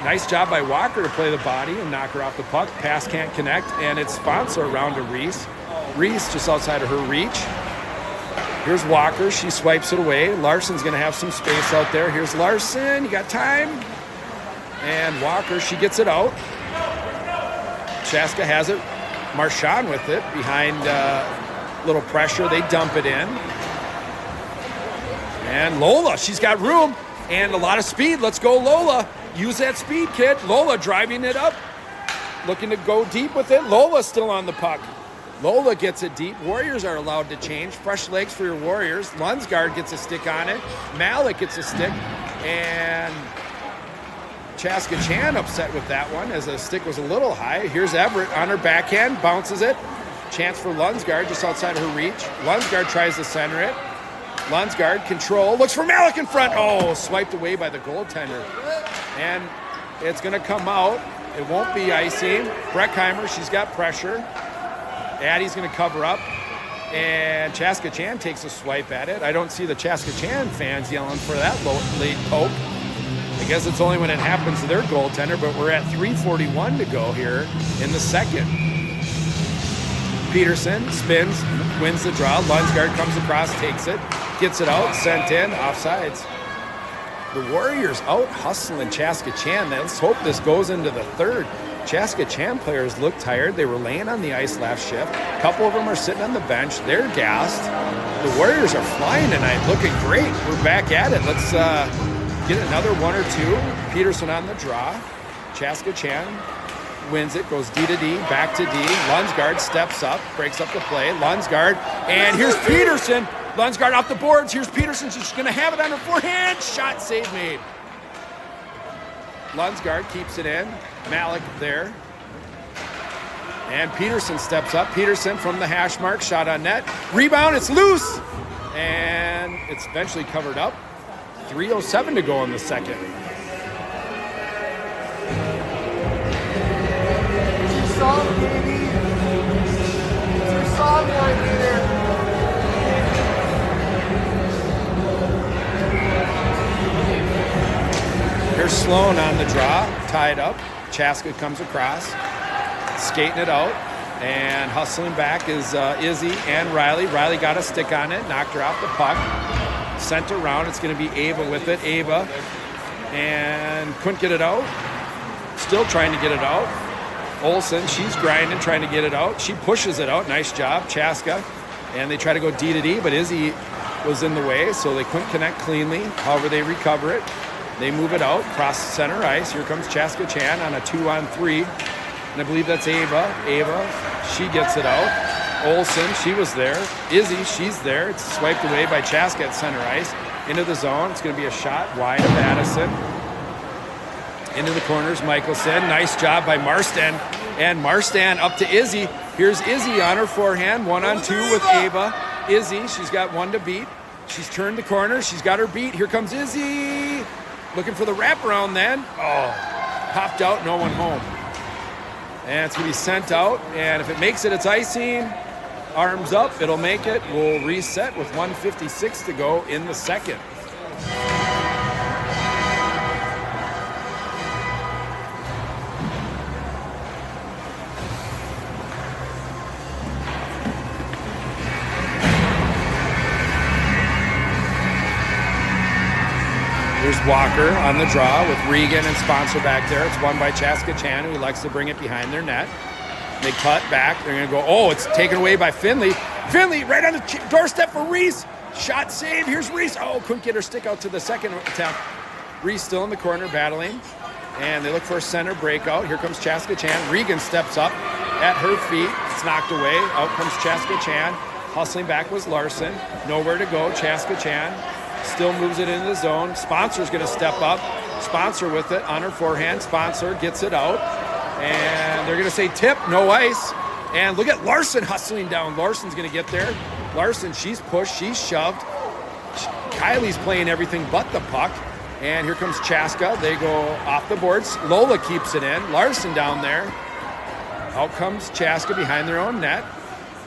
Nice job by Walker to play the body and knock her off the puck. Pass can't connect, and it's Sponsor around to Reese. Reese just outside of her reach. Here's Walker. She swipes it away. Larson's going to have some space out there. Here's Larson. You got time? And Walker, she gets it out. Chaska has it. Marchand with it behind little pressure. They dump it in. And Lola, she's got room and a lot of speed. Let's go, Lola. Use that speed, kid. Lola driving it up. Looking to go deep with it. Lola still on the puck. Lola gets it deep. Warriors are allowed to change. Fresh legs for your Warriors. Lunsgaard gets a stick on it. Malik gets a stick. And Chaska Chan upset with that one as the stick was a little high. Here's Everett on her backhand. Bounces it. Chance for Lunsgaard just outside of her reach. Lunsgaard tries to center it. Lunsgaard, control. Looks for Malik in front. Oh, swiped away by the goaltender. And it's going to come out. It won't be icing. Breckheimer, she's got pressure. Addie's going to cover up, and Chaska Chan takes a swipe at it. I don't see the Chaska Chan fans yelling for that late poke. I guess it's only when it happens to their goaltender, but we're at 3:41 to go here in the second. Peterson spins, wins the draw. Lunsgaard comes across, takes it, gets it out, sent in, offsides. The Warriors out hustling Chaska Chan. Let's hope this goes into the third. Chaska Chan players look tired. They were laying on the ice last shift. A couple of them are sitting on the bench. They're gassed. The Warriors are flying tonight, looking great. We're back at it. Let's get another 1 or 2. Peterson on the draw. Chaska Chan wins it, goes D to D, back to D. Lunsgaard steps up, breaks up the play. Lunsgaard, and here's Peterson. Lunsgaard off the boards. Here's Peterson. She's going to have it on her forehand. Shot save made. Lunsgaard keeps it in. Malik there. And Peterson steps up. Peterson from the hash mark. Shot on net. Rebound. It's loose. And it's eventually covered up. 3:07 to go in the second. It's your song, baby. It's your song right here. Here's Sloan on the draw, tied up. Chaska comes across, skating it out, and hustling back is Izzy and Riley. Riley got a stick on it, knocked her off the puck, sent around. It's going to be Ava with it. Ava, and couldn't get it out. Still trying to get it out. Olsen, she's grinding, trying to get it out. She pushes it out. Nice job, Chaska. And they try to go D to D, but Izzy was in the way, so they couldn't connect cleanly. However, they recover it. They move it out, cross center ice. Here comes Chaska Chan on a 2-on-3. And I believe that's Ava. Ava, she gets it out. Olsen, she was there. Izzy, she's there. It's swiped away by Chaska at center ice. Into the zone. It's going to be a shot wide of Addison. Into the corners, Michelson. Nice job by Marston. And Marston up to Izzy. Here's Izzy on her forehand. 1-on-2 with Ava. Izzy, she's got one to beat. She's turned the corner. She's got her beat. Here comes Izzy. Looking for the wraparound then. Oh, popped out, no one home. And it's going to be sent out. And if it makes it, it's icing. Arms up, it'll make it. We'll reset with 1:56 to go in the second. Here's Walker on the draw with Regan and Sponsor back there. It's won by Chaska Chan, who likes to bring it behind their net. They cut back. They're going to go, oh, it's taken away by Finley. Finley right on the doorstep for Reese. Shot save. Here's Reese. Oh, couldn't get her stick out to the second attempt. Reese still in the corner battling. And they look for a center breakout. Here comes Chaska Chan. Regan steps up at her feet. It's knocked away. Out comes Chaska Chan. Hustling back was Larson. Nowhere to go. Chaska Chan still moves it into the zone. Sponsor's going to step up. Sponsor with it on her forehand. Sponsor gets it out. And they're going to say tip, no ice. And look at Larson hustling down. Larson's going to get there. Larson, she's pushed, she's shoved. Kylie's playing everything but the puck. And here comes Chaska. They go off the boards. Lola keeps it in. Larson down there. Out comes Chaska behind their own net.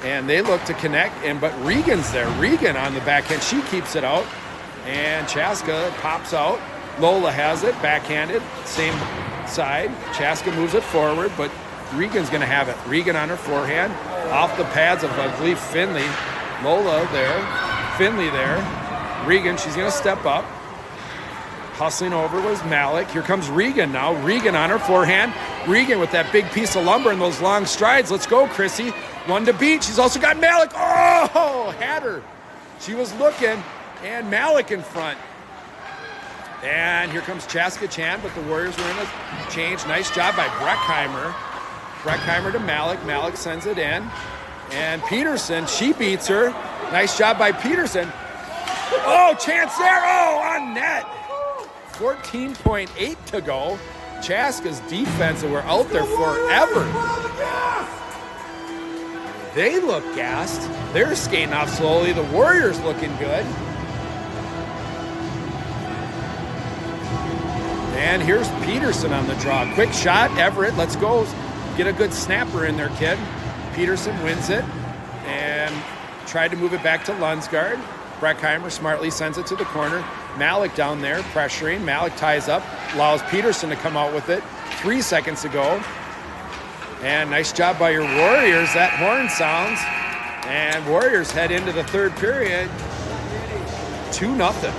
And they look to connect. But Regan's there. Regan on the backhand. She keeps it out. And Chaska pops out. Lola has it, backhanded, same side. Chaska moves it forward, but Regan's going to have it. Regan on her forehand, off the pads of, I believe, Finley. Lola there, Finley there. Regan, she's going to step up. Hustling over was Malik. Here comes Regan now. Regan on her forehand. Regan with that big piece of lumber and those long strides. Let's go, Chrissy. One to beat. She's also got Malik. Oh, had her. She was looking, and Malik in front. And here comes Chaska Chan, but the Warriors were in a change. Nice job by Breckheimer. Breckheimer to Malik. Malik sends it in. And Peterson, she beats her. Nice job by Peterson. Oh, chance there. Oh, on net. 14.8 to go. Chaska's defense, were out there forever. They look gassed. They're skating off slowly. The Warriors looking good. And here's Peterson on the draw. Quick shot, Everett, let's go. Get a good snapper in there, kid. Peterson wins it and tried to move it back to Lunsgaard. Breckheimer smartly sends it to the corner. Malik down there pressuring. Malik ties up, allows Peterson to come out with it. 3 seconds to go. And nice job by your Warriors. That horn sounds. And Warriors head into the third period. 2-0.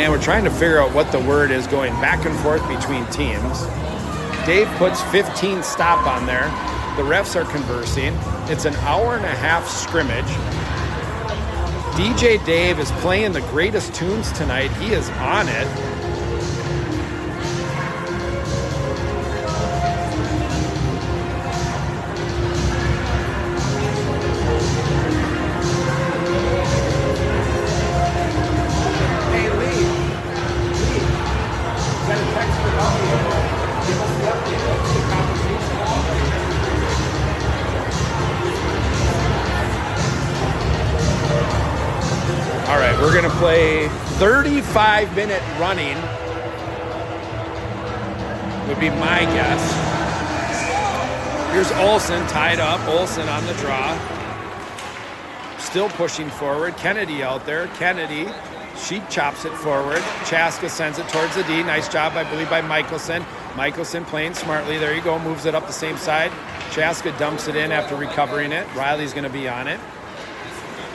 and we're trying to figure out what the word is going back and forth between teams. Dave puts 15 stop on there. The refs are conversing. It's an hour-and-a-half scrimmage. DJ Dave is playing the greatest tunes tonight. He is on it. All right, we're going to play 35-minute running, would be my guess. Here's Olsen tied up. Olsen on the draw. Still pushing forward. Kennedy out there. Kennedy, she chops it forward. Chaska sends it towards the D. Nice job, I believe, by Michelson. Michelson playing smartly. There you go. Moves it up the same side. Chaska dumps it in after recovering it. Riley's going to be on it.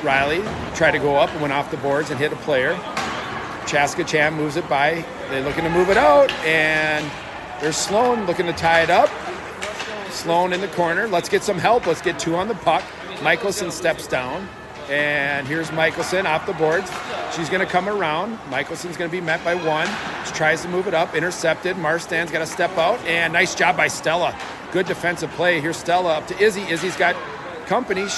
Riley tried to go up and went off the boards and hit a player. Chaska Chan moves it by. They're looking to move it out, and there's Sloan looking to tie it up. Sloan in the corner. Let's get some help. Let's get 2 on the puck. Michelson steps down, and here's Michelson off the boards. She's going to come around. Michelson's going to be met by 1. She tries to move it up. Intercepted. Marstand's got to step out, and nice job by Stella. Good defensive play. Here's Stella up to Izzy. Izzy's got company.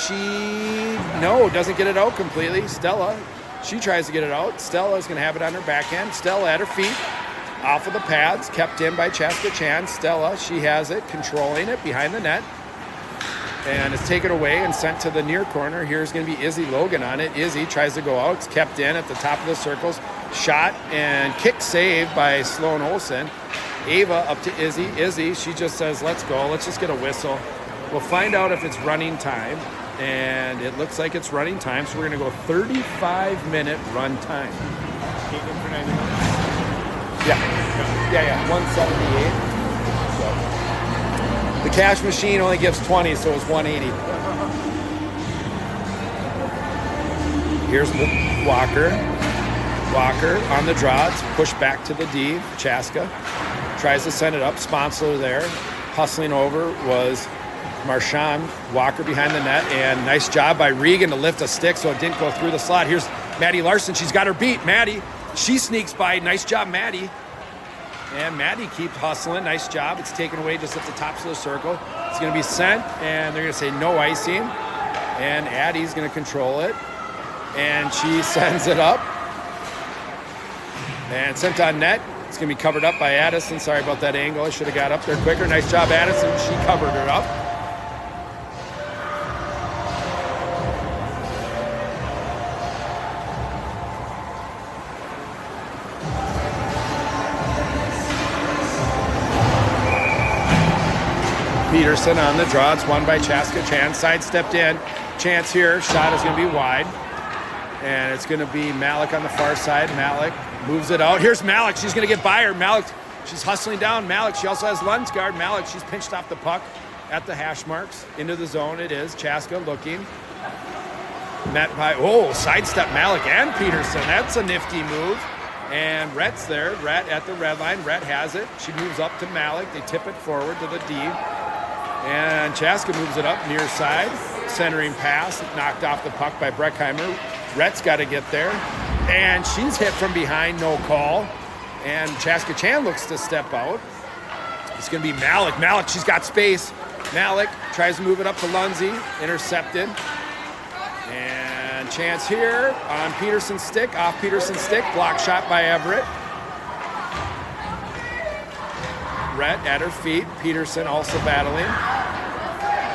Doesn't get it out completely. Stella, she tries to get it out. Stella is going to have it on her backhand. Stella at her feet, off of the pads, kept in by Chaska Chan. Stella, she has it, controlling it behind the net, and it's taken away and sent to the near corner. Here's going to be Izzy Logan on it. Izzy tries to go out. It's kept in at the top of the circles. Shot and kick saved by Sloan Olsen. Ava up to Izzy. Izzy, she just says, let's go. Let's just get a whistle. We'll find out if it's running time, and it looks like it's running time, so we're going to go 35-minute run time. Yeah, 178. So the cash machine only gives 20, so it's 180. Here's Walker. Walker on the draw. It's pushed back to the D. Chaska tries to send it up. Sponsler there. Hustling over was Marchand. Walker behind the net, and nice job by Regan to lift a stick so it didn't go through the slot. Here's Maddie Larson. She's got her beat. Maddie, she sneaks by. Nice job, Maddie. And Maddie keeps hustling. Nice job. It's taken away just at the tops of the circle. It's going to be sent, and they're going to say no icing. And Addie's going to control it. And she sends it up. And sent on net. It's going to be covered up by Addison. Sorry about that angle. I should have got up there quicker. Nice job, Addison. She covered it up. Peterson on the draw. It's won by Chaska Chan. Sidestepped in. Chance here. Shot is going to be wide. And it's going to be Malik on the far side. Malik moves it out. Here's Malik. She's going to get by her. Malik, she's hustling down. Malik, she also has Lunsgaard. Malik, she's pinched off the puck at the hash marks. Into the zone it is. Chaska looking. Met by, sidestep Malik and Peterson. That's a nifty move. And Rhett's there. Rhett at the red line. Rhett has it. She moves up to Malik. They tip it forward to the D. And Chaska moves it up near side. Centering pass. Knocked off the puck by Breckheimer. Rhett's got to get there. And she's hit from behind. No call. And Chaska Chan looks to step out. It's going to be Malik. Malik, she's got space. Malik tries to move it up to Lundsey. Intercepted. And chance here on Peterson's stick. Off Peterson's stick. Block shot by Everett. Rhett at her feet. Peterson also battling.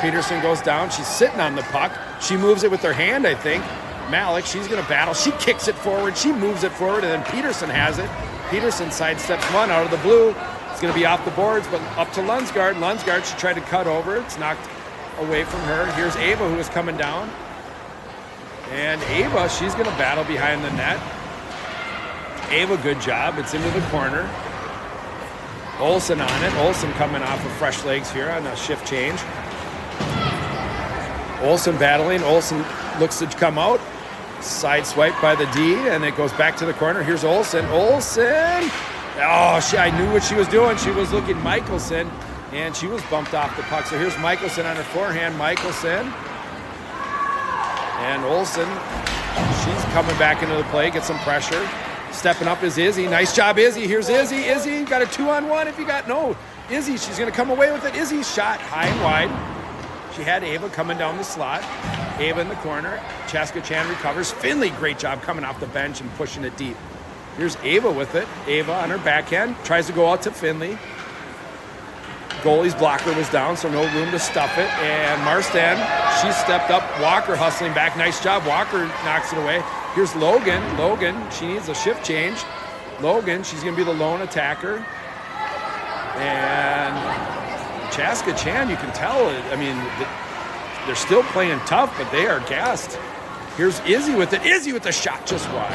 Peterson goes down. She's sitting on the puck. She moves it with her hand, I think. Malik, she's going to battle. She kicks it forward. She moves it forward, and then Peterson has it. Peterson sidesteps one out of the blue. It's going to be off the boards, but up to Lunsgaard. Lunsgaard, she tried to cut over. It's knocked away from her. Here's Ava, who is coming down. And Ava, she's going to battle behind the net. Ava, good job. It's into the corner. Olsen on it. Olsen coming off of fresh legs here on a shift change. Olsen battling. Olsen looks to come out. Side swipe by the D, and it goes back to the corner. Here's Olsen. Olsen! Oh, I knew what she was doing. She was looking Michelson, and she was bumped off the puck. So here's Michelson on her forehand. Michelson. And Olsen, she's coming back into the play, get some pressure. Stepping up is Izzy. Nice job, Izzy. Here's Izzy. Izzy got a 2-on-1 if you got, no. Izzy, she's going to come away with it. Izzy shot high and wide. She had Ava coming down the slot. Ava in the corner. Chaska Chan recovers. Finley, great job coming off the bench and pushing it deep. Here's Ava with it. Ava on her backhand. Tries to go out to Finley. Goalie's blocker was down, so no room to stuff it. And Marston, she stepped up. Walker hustling back. Nice job. Walker knocks it away. Here's Logan. Logan, she needs a shift change. Logan, she's going to be the lone attacker. And Chaska Chan, you can tell, I mean, they're still playing tough, but they are gassed. Here's Izzy with it. Izzy with the shot just wide.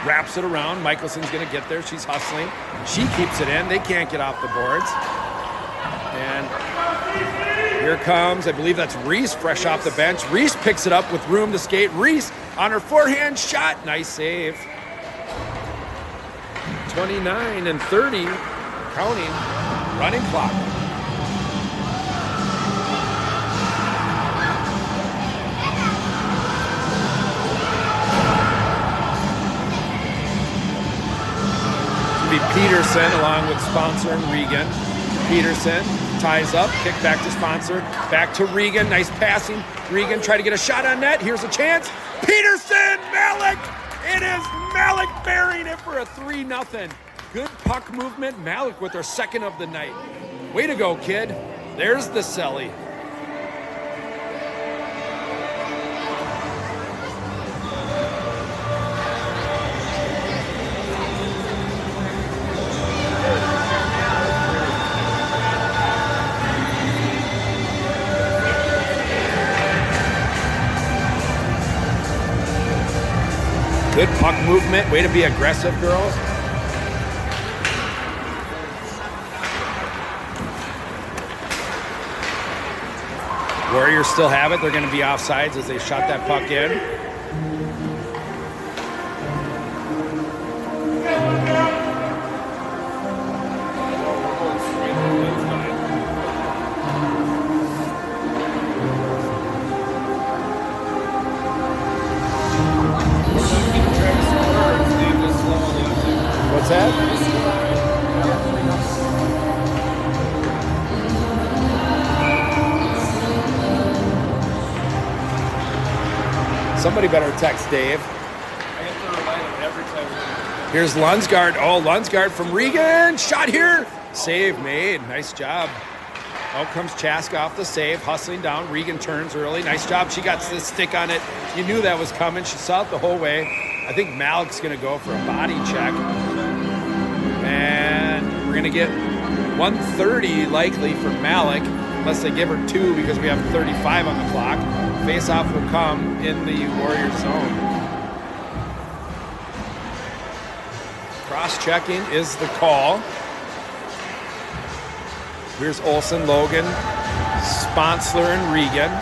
Wraps it around. Michelson's going to get there. She's hustling. She keeps it in. They can't get off the boards. And here comes, I believe that's Reese, fresh off the bench. Reese picks it up with room to skate. Reese on her forehand shot. Nice save. 29 and 30, counting, running clock. It'll be Peterson along with sponsor and Regan. Peterson ties up, kick back to sponsor, back to Regan, nice passing. Regan try to get a shot on net, here's a chance. Peterson, Malik, it is Malik burying it for a 3-0. Good puck movement, Malik with her second of the night. Way to go, kid. There's the celly. Good puck movement. Way to be aggressive, girls. Warriors still have it. They're going to be offsides as they shot that puck in. What's that? Somebody better text Dave. Here's Lunsgaard. Oh, Lunsgaard from Regan. Shot here. Save made. Nice job. Out comes Chaska off the save. Hustling down. Regan turns early. Nice job. She got the stick on it. You knew that was coming. She saw it the whole way. I think Malik's going to go for a body check. And we're going to get 130 likely for Malik, unless they give her 2 because we have 35 on the clock. Face-off will come in the Warriors zone. Cross-checking is the call. Here's Olsen, Logan, Sponsler, and Regan.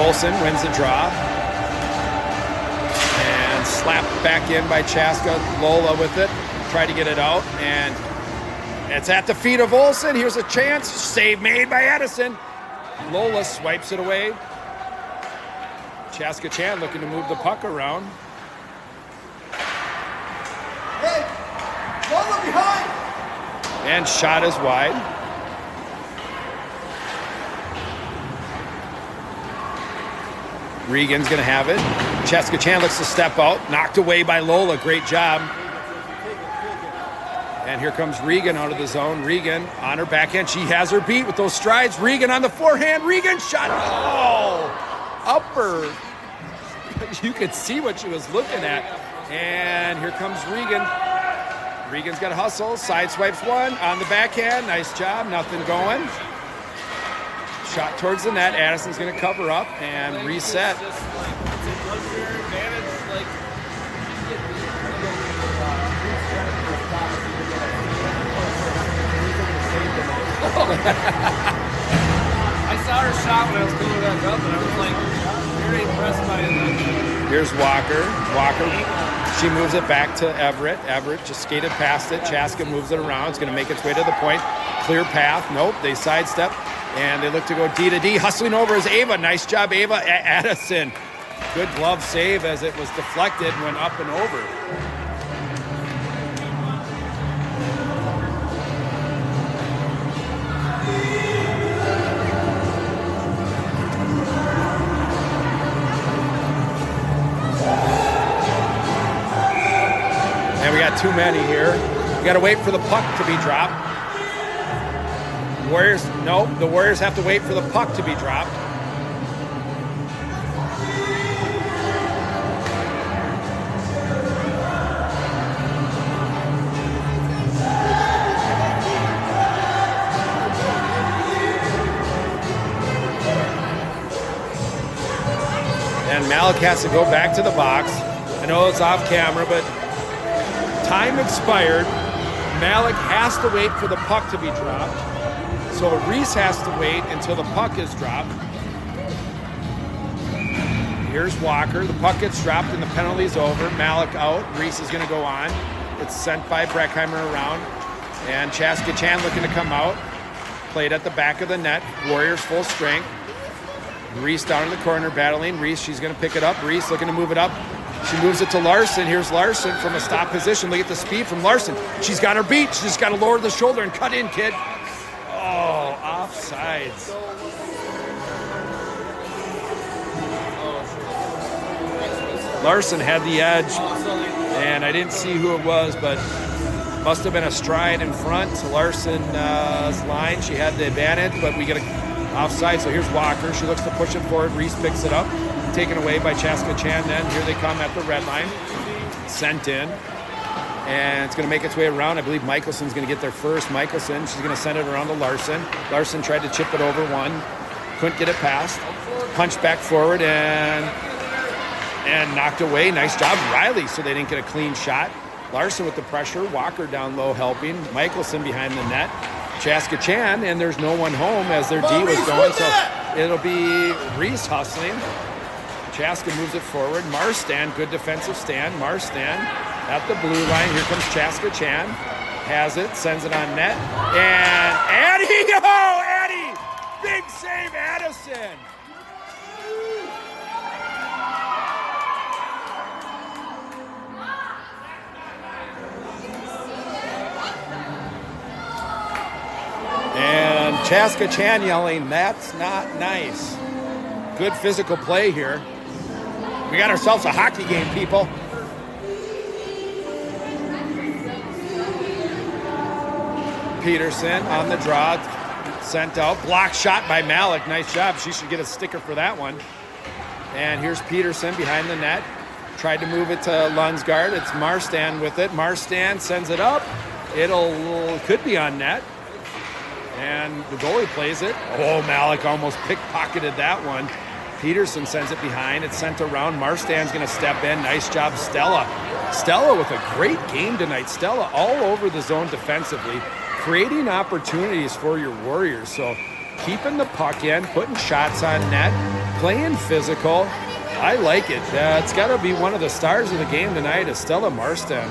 Olsen wins the draw. And slapped back in by Chaska. Lola with it. Tried to get it out. And it's at the feet of Olsen. Here's a chance. Save made by Edison. Lola swipes it away. Chaska Chan looking to move the puck around. Hey, Lola behind. And shot is wide. Regan's going to have it. Chaska Chan looks to step out. Knocked away by Lola. Great job. And here comes Regan out of the zone. Regan on her backhand. She has her beat with those strides. Regan on the forehand. Regan shot. Oh, upper. You could see what she was looking at. And here comes Regan. Regan's got a hustle. Side swipes one on the backhand. Nice job. Nothing going. Shot towards the net. Addison's going to cover up and reset. I saw her shot when I was coming back up, and I was like very impressed by it. Here's Walker. She moves it back to Everett. Everett just skated past it. Chaska moves it around. It's going to make its way to the point. Clear path. Nope. They sidestep, and they look to go D to D. Hustling over is Ava. Nice job, Ava. Addison. Good glove save as it was deflected and went up and over. And we got too many here. We got to wait for the puck to be dropped. The Warriors have to wait for the puck to be dropped. And Malik has to go back to the box. I know it's off camera, but time expired. Malik has to wait for the puck to be dropped. So Reese has to wait until the puck is dropped. Here's Walker. The puck gets dropped and the penalty's over. Malik out. Reese is going to go on. It's sent by Breckheimer around. And Chaska Chan looking to come out. Played at the back of the net. Warriors full strength. Reese down in the corner battling. Reese, she's going to pick it up. Reese looking to move it up. She moves it to Larson. Here's Larson from a stop position. Look at the speed from Larson. She's got her beat. She's just got to lower the shoulder and cut in, kid. Oh, offsides. Larson had the edge, and I didn't see who it was, but must have been a stride in front to Larson's line. She had the advantage, but we get a offside. So here's Walker. She looks to push it forward. Reese picks it up. Taken away by Chaska Chan then. Here they come at the red line. Sent in. And it's going to make its way around. I believe Michelson's going to get there first. Michelson, she's going to send it around to Larson. Larson tried to chip it over one. Couldn't get it past. Punched back forward and knocked away. Nice job, Riley, so they didn't get a clean shot. Larson with the pressure. Walker down low helping. Michelson behind the net. Chaska Chan, and there's no one home as their D was going. So it'll be Reese hustling. Chaska moves it forward. Marstan, good defensive stand. Marstan at the blue line. Here comes Chaska Chan. Has it, sends it on net. And Addie! Oh, Addie! Big save, Addison! And Chaska Chan yelling, "That's not nice." Good physical play here. We got ourselves a hockey game, people. Peterson on the draw, sent out. Block shot by Malik. Nice job. She should get a sticker for that one. And here's Peterson behind the net. Tried to move it to Lunsgaard. It's Marstan with it. Marstan sends it up. Could be on net. And the goalie plays it. Oh, Malik almost pickpocketed that one. Peterson sends it behind. It's sent around. Marstan's going to step in. Nice job, Stella. Stella with a great game tonight. Stella all over the zone defensively, creating opportunities for your Warriors. So keeping the puck in, putting shots on net, playing physical. I like it. It's got to be one of the stars of the game tonight is Stella Marstan.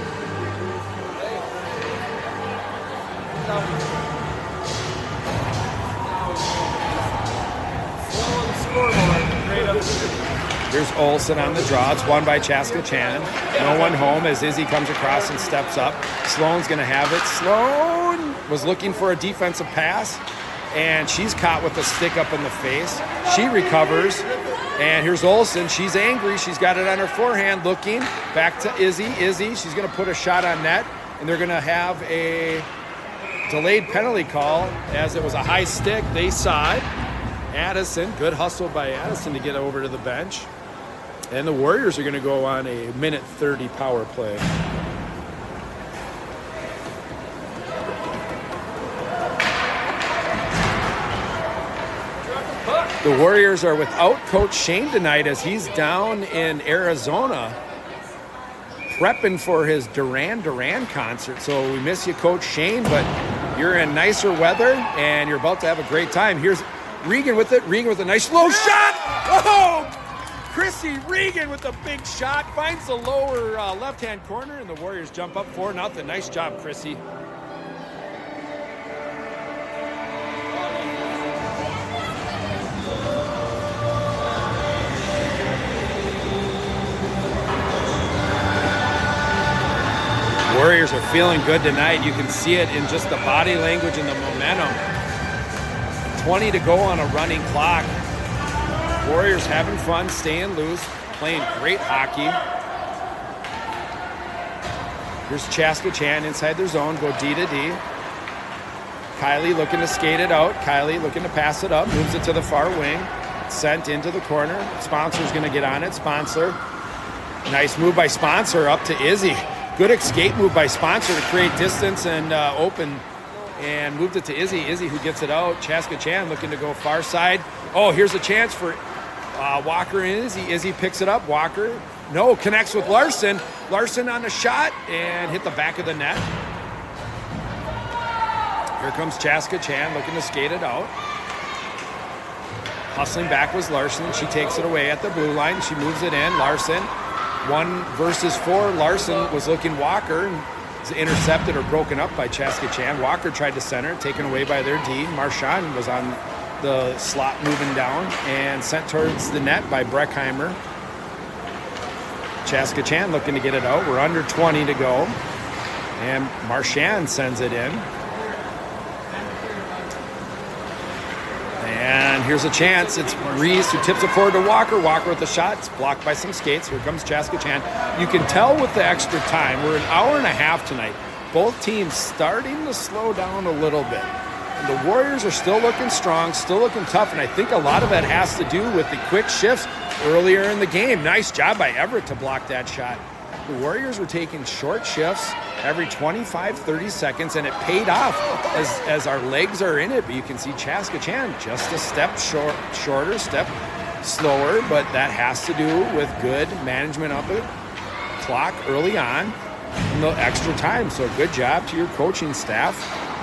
Here's Olsen on the draw. It's won by Chaska Chan. No one home as Izzy comes across and steps up. Sloan's going to have it. Sloan was looking for a defensive pass, and she's caught with a stick up in the face. She recovers, and here's Olsen. She's angry. She's got it on her forehand, looking back to Izzy. Izzy, she's going to put a shot on net, and they're going to have a delayed penalty call as it was a high stick. They saw it. Addison, good hustle by Addison to get over to the bench. And the Warriors are going to go on a minute 30 power play. The Warriors are without Coach Shane tonight as he's down in Arizona prepping for his Duran Duran concert. So we miss you, Coach Shane, but you're in nicer weather and you're about to have a great time. Regan with it. Regan with a nice low shot. Oh! Chrissy Regan with a big shot. Finds the lower left-hand corner, and the Warriors jump up 4-0. Nice job, Chrissy. Warriors are feeling good tonight. You can see it in just the body language and the momentum. 20 to go on a running clock. Warriors having fun, staying loose, playing great hockey. Here's Chaska Chan inside their zone, go D to D. Kylie looking to skate it out. Kylie looking to pass it up, moves it to the far wing. Sent into the corner. Sponsor's going to get on it. Sponsor. Nice move by Sponsor up to Izzy. Good escape move by Sponsor to create distance and open, and moved it to Izzy. Izzy who gets it out. Chaska Chan looking to go far side. Oh, here's a chance for Walker and Izzy. Izzy picks it up. Walker, no, connects with Larson. Larson on the shot and hit the back of the net. Here comes Chaska Chan looking to skate it out. Hustling back was Larson. She takes it away at the blue line. She moves it in. Larson. 1 versus 4. Larson was looking Walker and was intercepted or broken up by Chaska Chan. Walker tried to center, taken away by their D. Marchand was on the slot moving down and sent towards the net by Breckheimer. Chaska Chan looking to get it out. We're under 20 to go. And Marchand sends it in. And here's a chance. It's Reese who tips it forward to Walker. Walker with the shot. It's blocked by some skates. Here comes Chaska Chan. You can tell with the extra time, we're an hour and a half tonight. Both teams starting to slow down a little bit. And the Warriors are still looking strong, still looking tough, and I think a lot of that has to do with the quick shifts earlier in the game. Nice job by Everett to block that shot. The Warriors were taking short shifts every 25, 30 seconds, and it paid off as our legs are in it. But you can see Chaska Chan just a step shorter, step slower, but that has to do with good management of the clock early on and the extra time. So good job to your coaching staff.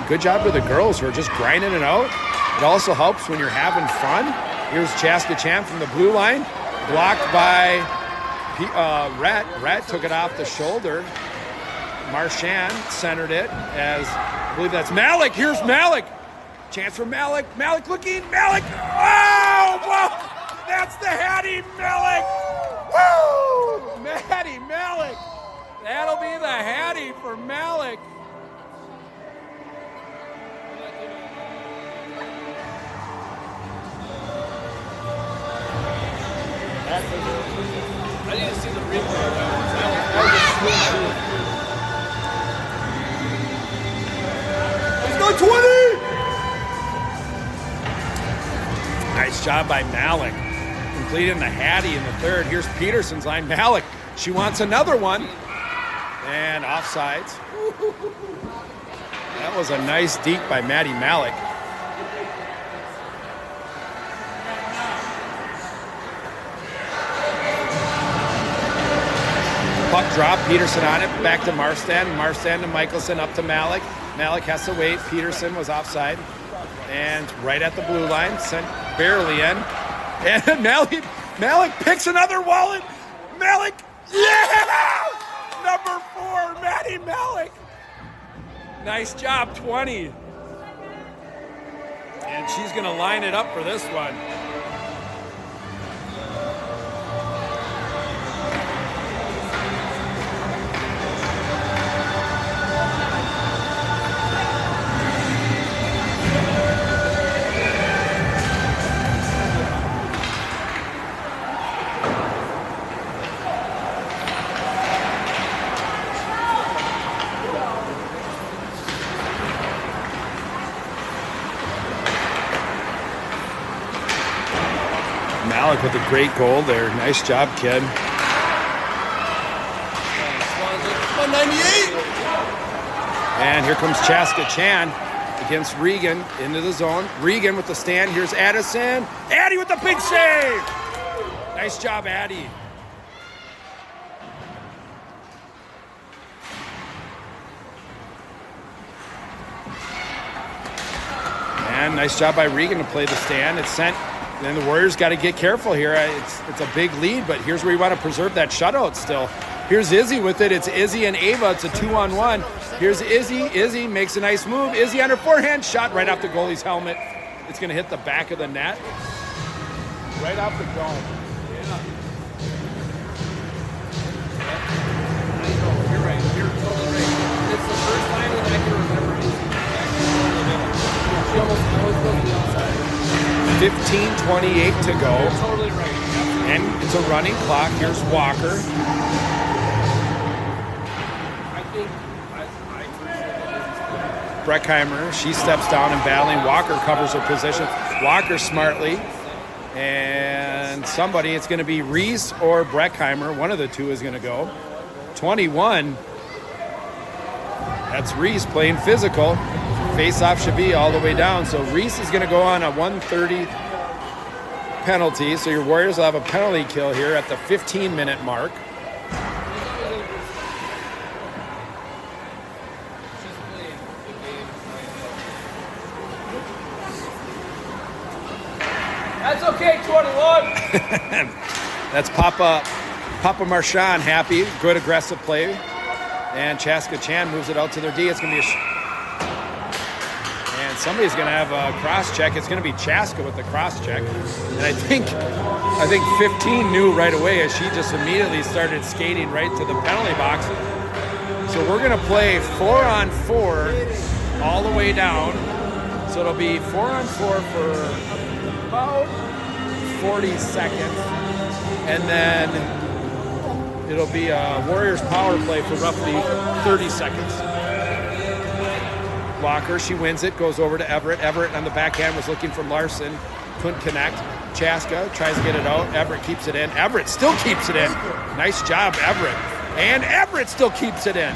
Good job to the girls who are just grinding it out. It also helps when you're having fun. Here's Chaska Chan from the blue line, blocked by Rhett. Rhett took it off the shoulder. Marchand centered it as, I believe that's Malik. Here's Malik. Chance for Malik. Malik looking. Malik. Oh, whoa. That's the Hattie Malik. Woo! Hattie Malik. That'll be the Hattie for Malik. I didn't see the replay. Let's go 20! Nice job by Malik. Completing the Hattie in the third. Here's Peterson's line. Malik, she wants another one. And offsides. That was a nice deke by Maddie Malik. Puck drop, Peterson on it, back to Marstand. Marstand to Michelson, up to Malik. Malik has to wait. Peterson was offside. And right at the blue line, sent barely in. And Malik picks another wallet. Malik, yeah! Number 4, Maddie Malik. Nice job, 20. And she's gonna line it up for this one. Malik with a great goal there. Nice job, kid. 198. And here comes Chaska Chan against Regan into the zone. Regan with the stand. Here's Addison. Addie with the big save. Nice job, Addie. And nice job by Regan to play the stand. It's sent. Then the Warriors got to get careful here. It's a big lead, but here's where you want to preserve that shutout still. Here's Izzy with it. It's Izzy and Ava. It's a 2-on-1. Here's Izzy. Izzy makes a nice move. Izzy on her forehand. Shot right off the goalie's helmet. It's going to hit the back of the net. Right off the dome. You're right. You're totally right. It's the first time that I can remember it. She almost always goes to the outside. 15:28 to go. You're totally right. And it's a running clock. Here's Walker. I think Breckheimer, she steps down and battling. Walker covers her position. Walker smartly. And somebody, it's going to be Reese or Breckheimer. One of the two is going to go. 21. That's Reese playing physical. Face-off should be all the way down. So Reese is going to go on a 1:30 penalty. So your Warriors will have a penalty kill here at the 15-minute mark. that's okay, 21. That's Papa Marchand happy. Good aggressive play. And Chaska Chan moves it out to their D. It's going to be and somebody's going to have a cross check. It's going to be Chaska with the cross check. And I think 15 knew right away as she just immediately started skating right to the penalty box. So we're going to play 4-on-4 all the way down. So it'll be 4-on-4 for about 40 seconds. And then it'll be a Warriors power play for roughly 30 seconds. Walker, she wins it, goes over to Everett. Everett on the backhand was looking from Larson, couldn't connect. Chaska tries to get it out. Everett keeps it in. Everett still keeps it in. Nice job, Everett. And Everett still keeps it in.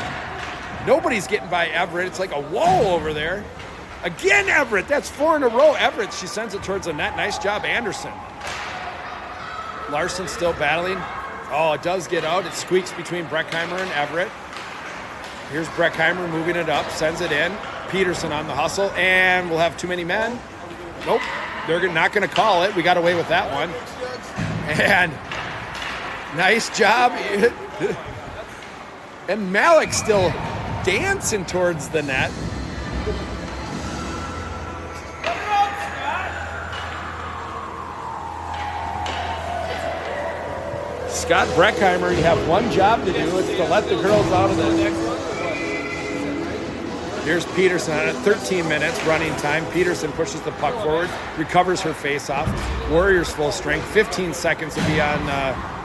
Nobody's getting by Everett. It's like a wall over there. Again, Everett. That's 4 in a row. Everett, she sends it towards the net. Nice job, Anderson. Larson still battling. Oh, it does get out. It squeaks between Breckheimer and Everett. Here's Breckheimer moving it up, sends it in. Peterson on the hustle, and we'll have too many men. Nope, they're not going to call it. We got away with that one. And nice job. And Malik still dancing towards the net. Scott Breckheimer, you have one job to do. It's to let the girls out of the next one. Here's Peterson at 13 minutes running time. Peterson pushes the puck forward, recovers her face-off. Warriors full strength. 15 seconds to be on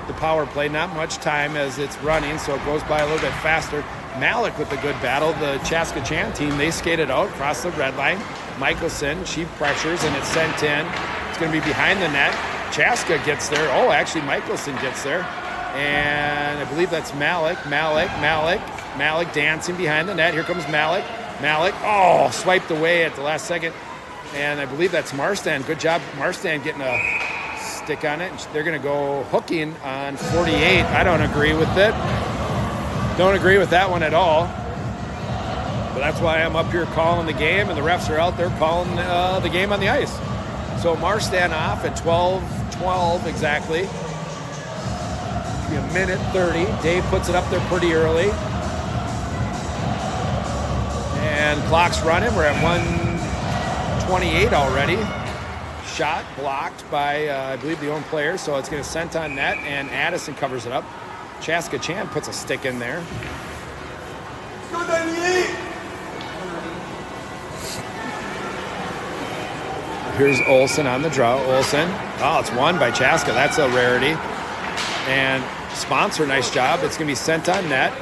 the power play. Not much time as it's running, so it goes by a little bit faster. Malik with a good battle. The Chaska Chan team, they skated out, across the red line. Michelson, she pressures, and it's sent in. It's going to be behind the net. Chaska gets there. Oh, actually, Michelson gets there. And I believe that's Malik. Malik dancing behind the net. Here comes Malik. Oh, swiped away at the last second. And I believe that's Marstan. Good job, Marstan, getting a stick on it. They're going to go hooking on 48. I don't agree with it. Don't agree with that one at all. But that's why I'm up here calling the game, and the refs are out there calling the game on the ice. So Marstan off at 12:12 exactly. Be a minute 30. Dave puts it up there pretty early. And clock's running. We're at 1:28 already. Shot blocked by, I believe, the own player. So it's going to sent on net, and Addison covers it up. Chaska Chan puts a stick in there. Here's Olsen on the draw. Olsen. Oh, it's won by Chaska. That's a rarity. And sponsor, nice job. It's going to be sent on net.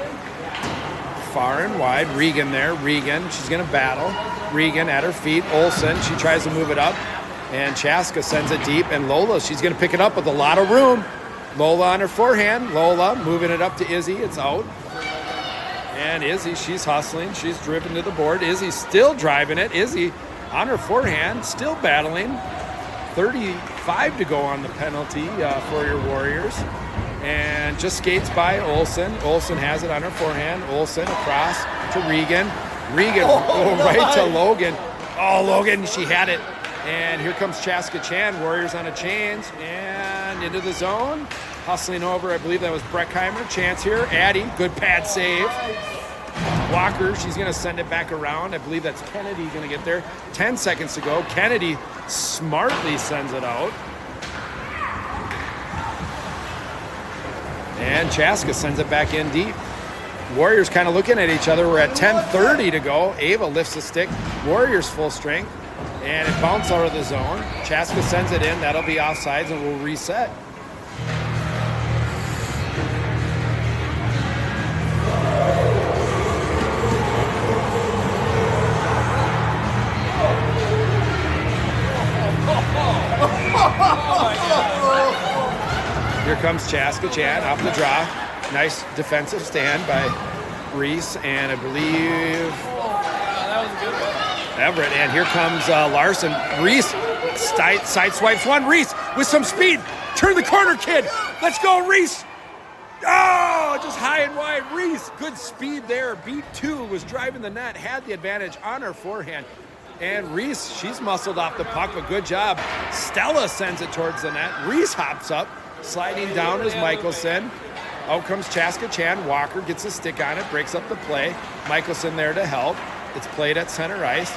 Far and wide. Regan there. Regan. She's going to battle. Regan at her feet. Olsen. She tries to move it up. And Chaska sends it deep. And Lola, she's going to pick it up with a lot of room. Lola on her forehand. Lola moving it up to Izzy. It's out. And Izzy, she's hustling. She's driven to the board. Izzy still driving it. Izzy on her forehand, still battling. 35 to go on the penalty for your Warriors. And just skates by Olsen. Olsen has it on her forehand. Olsen across to Regan. Regan right to Logan. Oh, Logan, she had it. And here comes Chaska Chan, Warriors on a chains, and into the zone. Hustling over, I believe that was Breckheimer. Chance here, Addie, good pad save. Walker, she's going to send it back around. I believe that's Kennedy going to get there. 10 seconds to go. Kennedy smartly sends it out. And Chaska sends it back in deep. Warriors kind of looking at each other. We're at 10:30 to go. Ava lifts the stick. Warriors full strength. And it bounced out of the zone. Chaska sends it in. That'll be offsides and we'll reset. Here comes Chaska Chan off the draw. Nice defensive stand by Reese and I believe That was a good one. Everett. And here comes Larson. Reese side swipes one. Reese with some speed. Turn the corner, kid. Let's go, Reese. Oh, just high and wide. Reese, good speed there. Beat two, was driving the net, had the advantage on her forehand. And Reese, she's muscled off the puck, but good job. Stella sends it towards the net. Reese hops up. Sliding down is Michelson. Out comes Chaska Chan. Walker gets a stick on it, breaks up the play. Michelson there to help. It's played at center ice.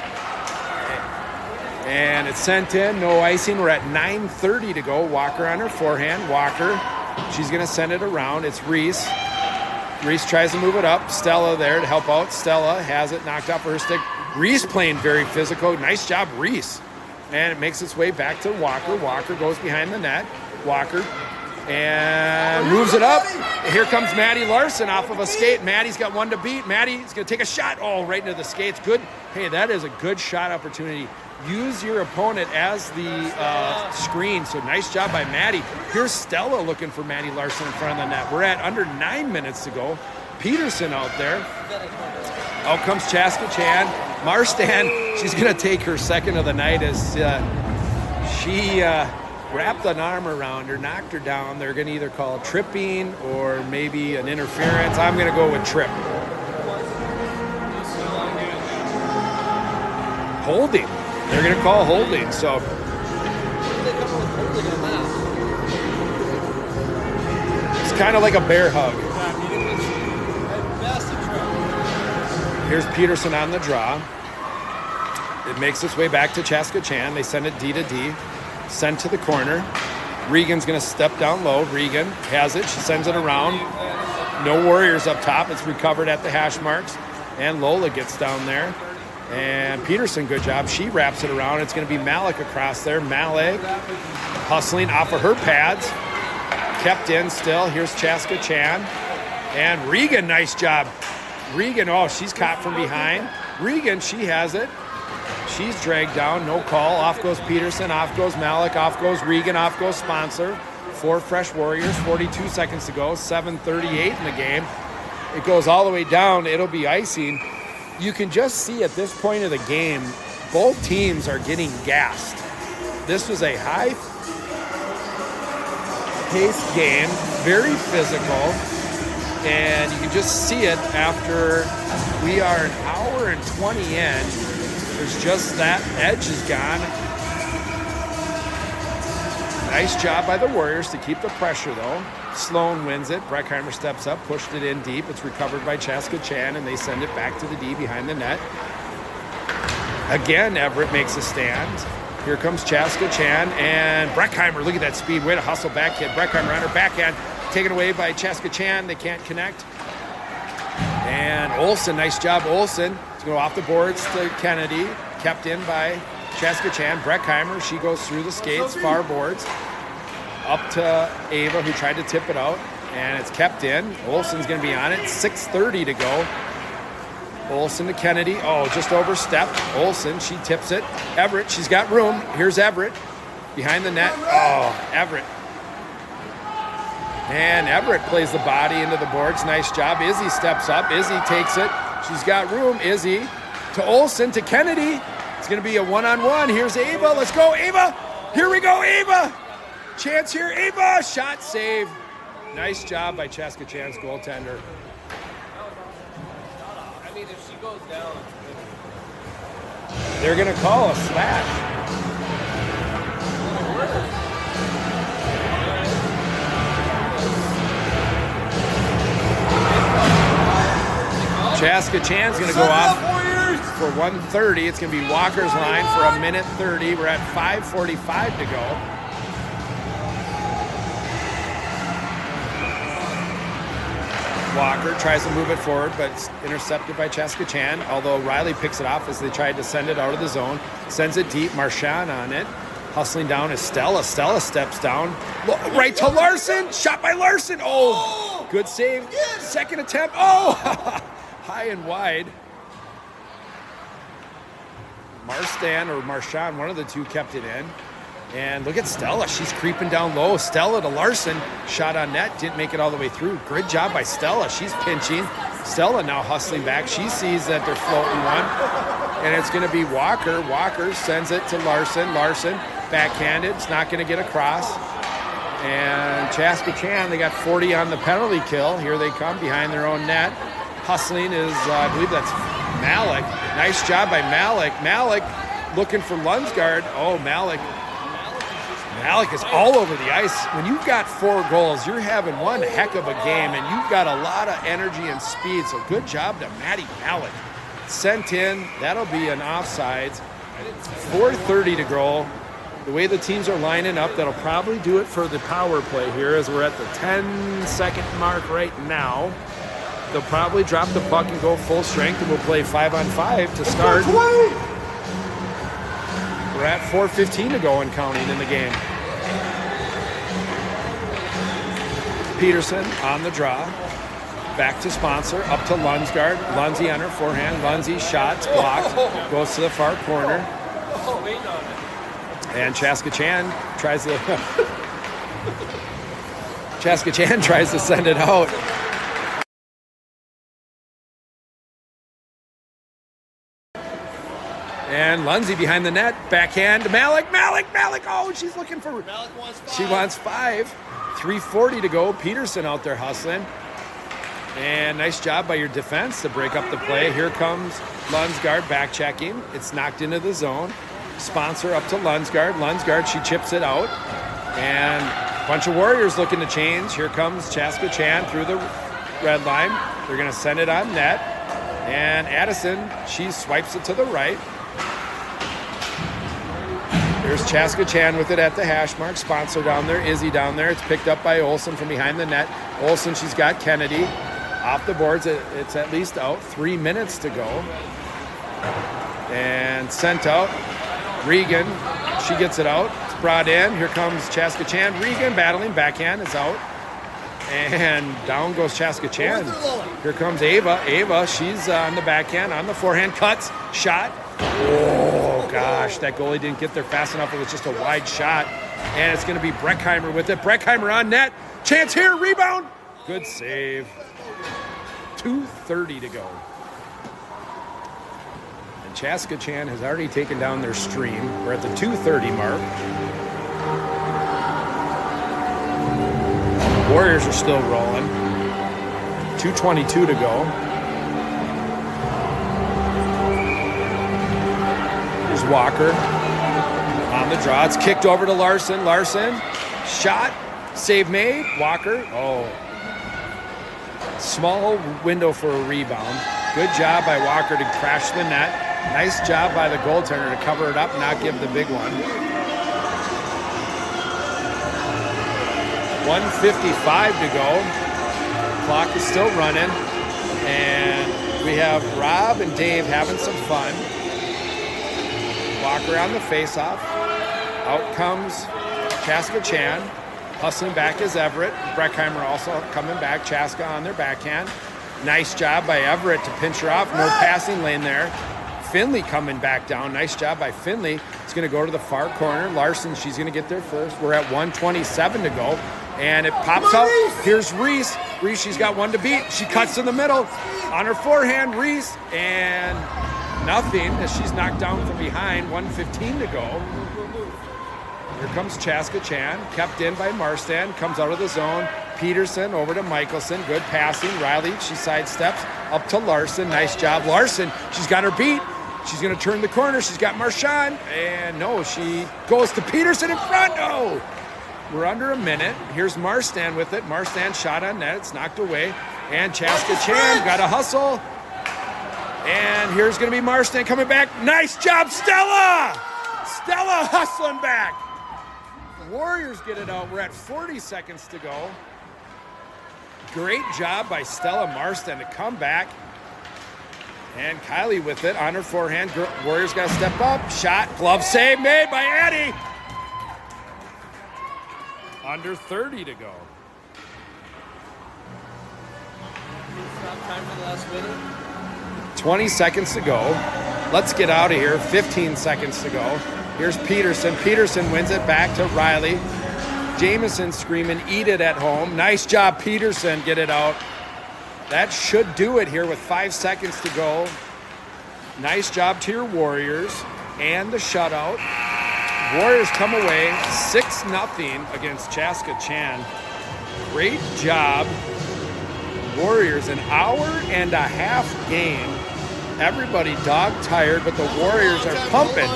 And it's sent in, no icing. We're at 9:30 to go. Walker on her forehand. Walker, she's going to send it around. It's Reese. Reese tries to move it up. Stella there to help out. Stella has it knocked off her stick. Reese playing very physical. Nice job, Reese. And it makes its way back to Walker. Walker goes behind the net. Walker and moves it up. Here comes Maddie Larson off of a skate. Maddie's got one to beat. Maddie's going to take a shot. Oh, right into the skates. Good. Hey, that is a good shot opportunity. Use your opponent as the screen. So nice job by Maddie. Here's Stella looking for Maddie Larson in front of the net. We're at under 9 minutes to go. Peterson out there. Out comes Chaska Chan. Marstan, she's going to take her second of the night as she wrapped an arm around her, knocked her down. They're going to either call tripping or maybe an interference. I'm going to go with trip. Holding. They're going to call holding. So it's kind of like a bear hug. Here's Peterson on the draw. It makes its way back to Chaska Chan. They send it D to D. Sent to the corner. Regan's going to step down low. Regan has it. She sends it around. No Warriors up top. It's recovered at the hash marks. And Lola gets down there. And Peterson, good job. She wraps it around. It's going to be Malik across there. Malik hustling off of her pads. Kept in still. Here's Chaska Chan. And Regan, nice job. Regan, oh, she's caught from behind. Regan, she has it. She's dragged down, no call. Off goes Peterson, off goes Malik, off goes Regan, off goes Sponsor. 4 fresh Warriors, 42 seconds to go, 7:38 in the game. It goes all the way down, it'll be icing. You can just see at this point of the game, both teams are getting gassed. This was a high-paced game, very physical. And you can just see it after we are an hour and 20 in. There's just that edge is gone. Nice job by the Warriors to keep the pressure, though. Sloan wins it. Breckheimer steps up, pushed it in deep. It's recovered by Chaska Chan, and they send it back to the D behind the net. Again, Everett makes a stand. Here comes Chaska Chan, and Breckheimer, look at that speed. Way to hustle back kid. Breckheimer on her backhand. Taken away by Chaska Chan. They can't connect. And Olsen, nice job, Olsen. To go off the boards to Kennedy. Kept in by Chaska Chan. Breckheimer, she goes through the skates, far boards. Up to Ava, who tried to tip it out. And it's kept in. Olsen's going to be on it. 6:30 to go. Olsen to Kennedy. Oh, just overstepped. Olsen, she tips it. Everett, she's got room. Here's Everett. Behind the net. Oh, Everett. And Everett plays the body into the boards. Nice job. Izzy steps up. Izzy takes it. She's got room. Izzy to Olsen to Kennedy. It's going to be a one-on-one. Here's Ava. Let's go, Ava. Here we go, Ava. Chance here, Ava. Shot save. Nice job by Chaska Chan's goaltender. I mean, if she goes down, They're going to call a slash. Chaska Chan's going to go off for 1:30. It's going to be Walker's line for 1:30. We're at 5:45 to go. Walker tries to move it forward, but it's intercepted by Chaska Chan, although Riley picks it off as they tried to send it out of the zone. Sends it deep. Marchand on it. Hustling down is Stella. Stella steps down. Right to Larson. Shot by Larson. Oh, good save. Second attempt. Oh, high and wide. Marchand, one of the two kept it in. And look at Stella. She's creeping down low. Stella to Larson. Shot on net. Didn't make it all the way through. Good job by Stella. She's pinching. Stella now hustling back. She sees that they're floating one. And it's going to be Walker. Walker sends it to Larson. Larson backhanded. It's not going to get across. And Chaska Chan, they got 40 on the penalty kill. Here they come behind their own net. Hustling is, I believe that's Malik. Nice job by Malik. Malik looking for Lunsgaard. Oh, Malik is all over the ice. When you've got 4 goals, you're having one heck of a game, and you've got a lot of energy and speed. So good job to Matty Malik. Sent in. That'll be an offsides. 4:30 to go. The way the teams are lining up, that'll probably do it for the power play here as we're at the 10-second mark right now. They'll probably drop the puck and go full strength, and we'll play 5-on-5 to start. We're at 4:15 to go and counting in the game. Peterson on the draw. Back to sponsor. Up to Lunsgaard. Lundsey on her forehand. Lundsey shots blocked. Goes to the far corner. And Chaska Chan tries to send it out. And Lundsey behind the net. Backhand. Malik. Oh, she's looking for... Malik wants 5. She wants 5. 3:40 to go. Peterson out there hustling. And nice job by your defense to break up the play. Here comes Lunsgaard back checking. It's knocked into the zone. Sponsor up to Lunsgaard. Lunsgaard, she chips it out. And a bunch of Warriors looking to change. Here comes Chaska Chan through the red line. They're going to send it on net. And Addison, she swipes it to the right. There's Chaska Chan with it at the hash mark. Sponsor down there. Izzy down there. It's picked up by Olsen from behind the net. Olsen, she's got Kennedy. Off the boards. It's at least out. 3 minutes to go. And sent out. Regan, she gets it out. It's brought in. Here comes Chaska Chan. Regan battling. Backhand is out. And down goes Chaska Chan. Here comes Ava. Ava, she's on the backhand. On the forehand. Cuts. Shot. Oh, gosh. That goalie didn't get there fast enough. It was just a wide shot. And it's going to be Breckheimer with it. Breckheimer on net. Chance here. Rebound. Good save. 2:30 to go. And Chaska Chan has already taken down their stream. We're at the 2:30 mark. Warriors are still rolling. 2:22 to go. Here's Walker on the draw. It's kicked over to Larson. Larson, shot, save made. Walker, oh. Small window for a rebound. Good job by Walker to crash the net. Nice job by the goaltender to cover it up and not give the big one. 1:55 to go. Clock is still running. And we have Rob and Dave having some fun. Walker on the faceoff. Out comes Chaska Chan. Hustling back is Everett. Breckheimer also coming back. Chaska on their backhand. Nice job by Everett to pinch her off. No passing lane there. Finley coming back down. Nice job by Finley. It's going to go to the far corner. Larson, she's going to get there first. We're at 1:27 to go. And it pops out. Here's Reese. Reese, she's got one to beat. She cuts in the middle. On her forehand, Reese. And nothing as she's knocked down from behind. 1:15 to go. Here comes Chaska Chan, kept in by Marstand, comes out of the zone. Peterson over to Michelson, good passing. Riley, she sidesteps up to Larson. Nice job, Larson. She's got her beat. She's going to turn the corner. She's got Marchand. And no, she goes to Peterson in front. No. We're under a minute. Here's Marchand with it. Marchand shot on net. It's knocked away. And Chaska Chan got a hustle. And here's going to be Marchand coming back. Nice job, Stella! Stella hustling back. Warriors get it out. We're at 40 seconds to go. Great job by Stella Marchand to come back. And Kylie with it on her forehand. Warriors got to step up. Shot, glove save made by Addie. Under 30 to go. Stop time for the last minute. 20 seconds to go. Let's get out of here. 15 seconds to go. Here's Peterson. Peterson wins it back to Riley. Jameson screaming, eat it at home. Nice job, Peterson. Get it out. That should do it here with 5 seconds to go. Nice job to your Warriors and the shutout. Warriors come away 6-0 against Chaska Chan. Great job. Warriors, an hour and a half game. Everybody dog tired, but the Warriors are pumping.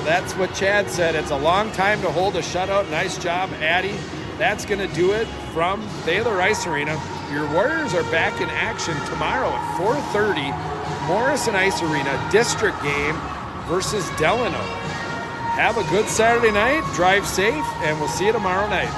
That's what Chad said. It's a long time to hold a shutout. Nice job, Addie. That's going to do it from Thaler Ice Arena. Your Warriors are back in action tomorrow at 4:30. Morrison Ice Arena district game versus Delano. Have a good Saturday night. Drive safe, and we'll see you tomorrow night.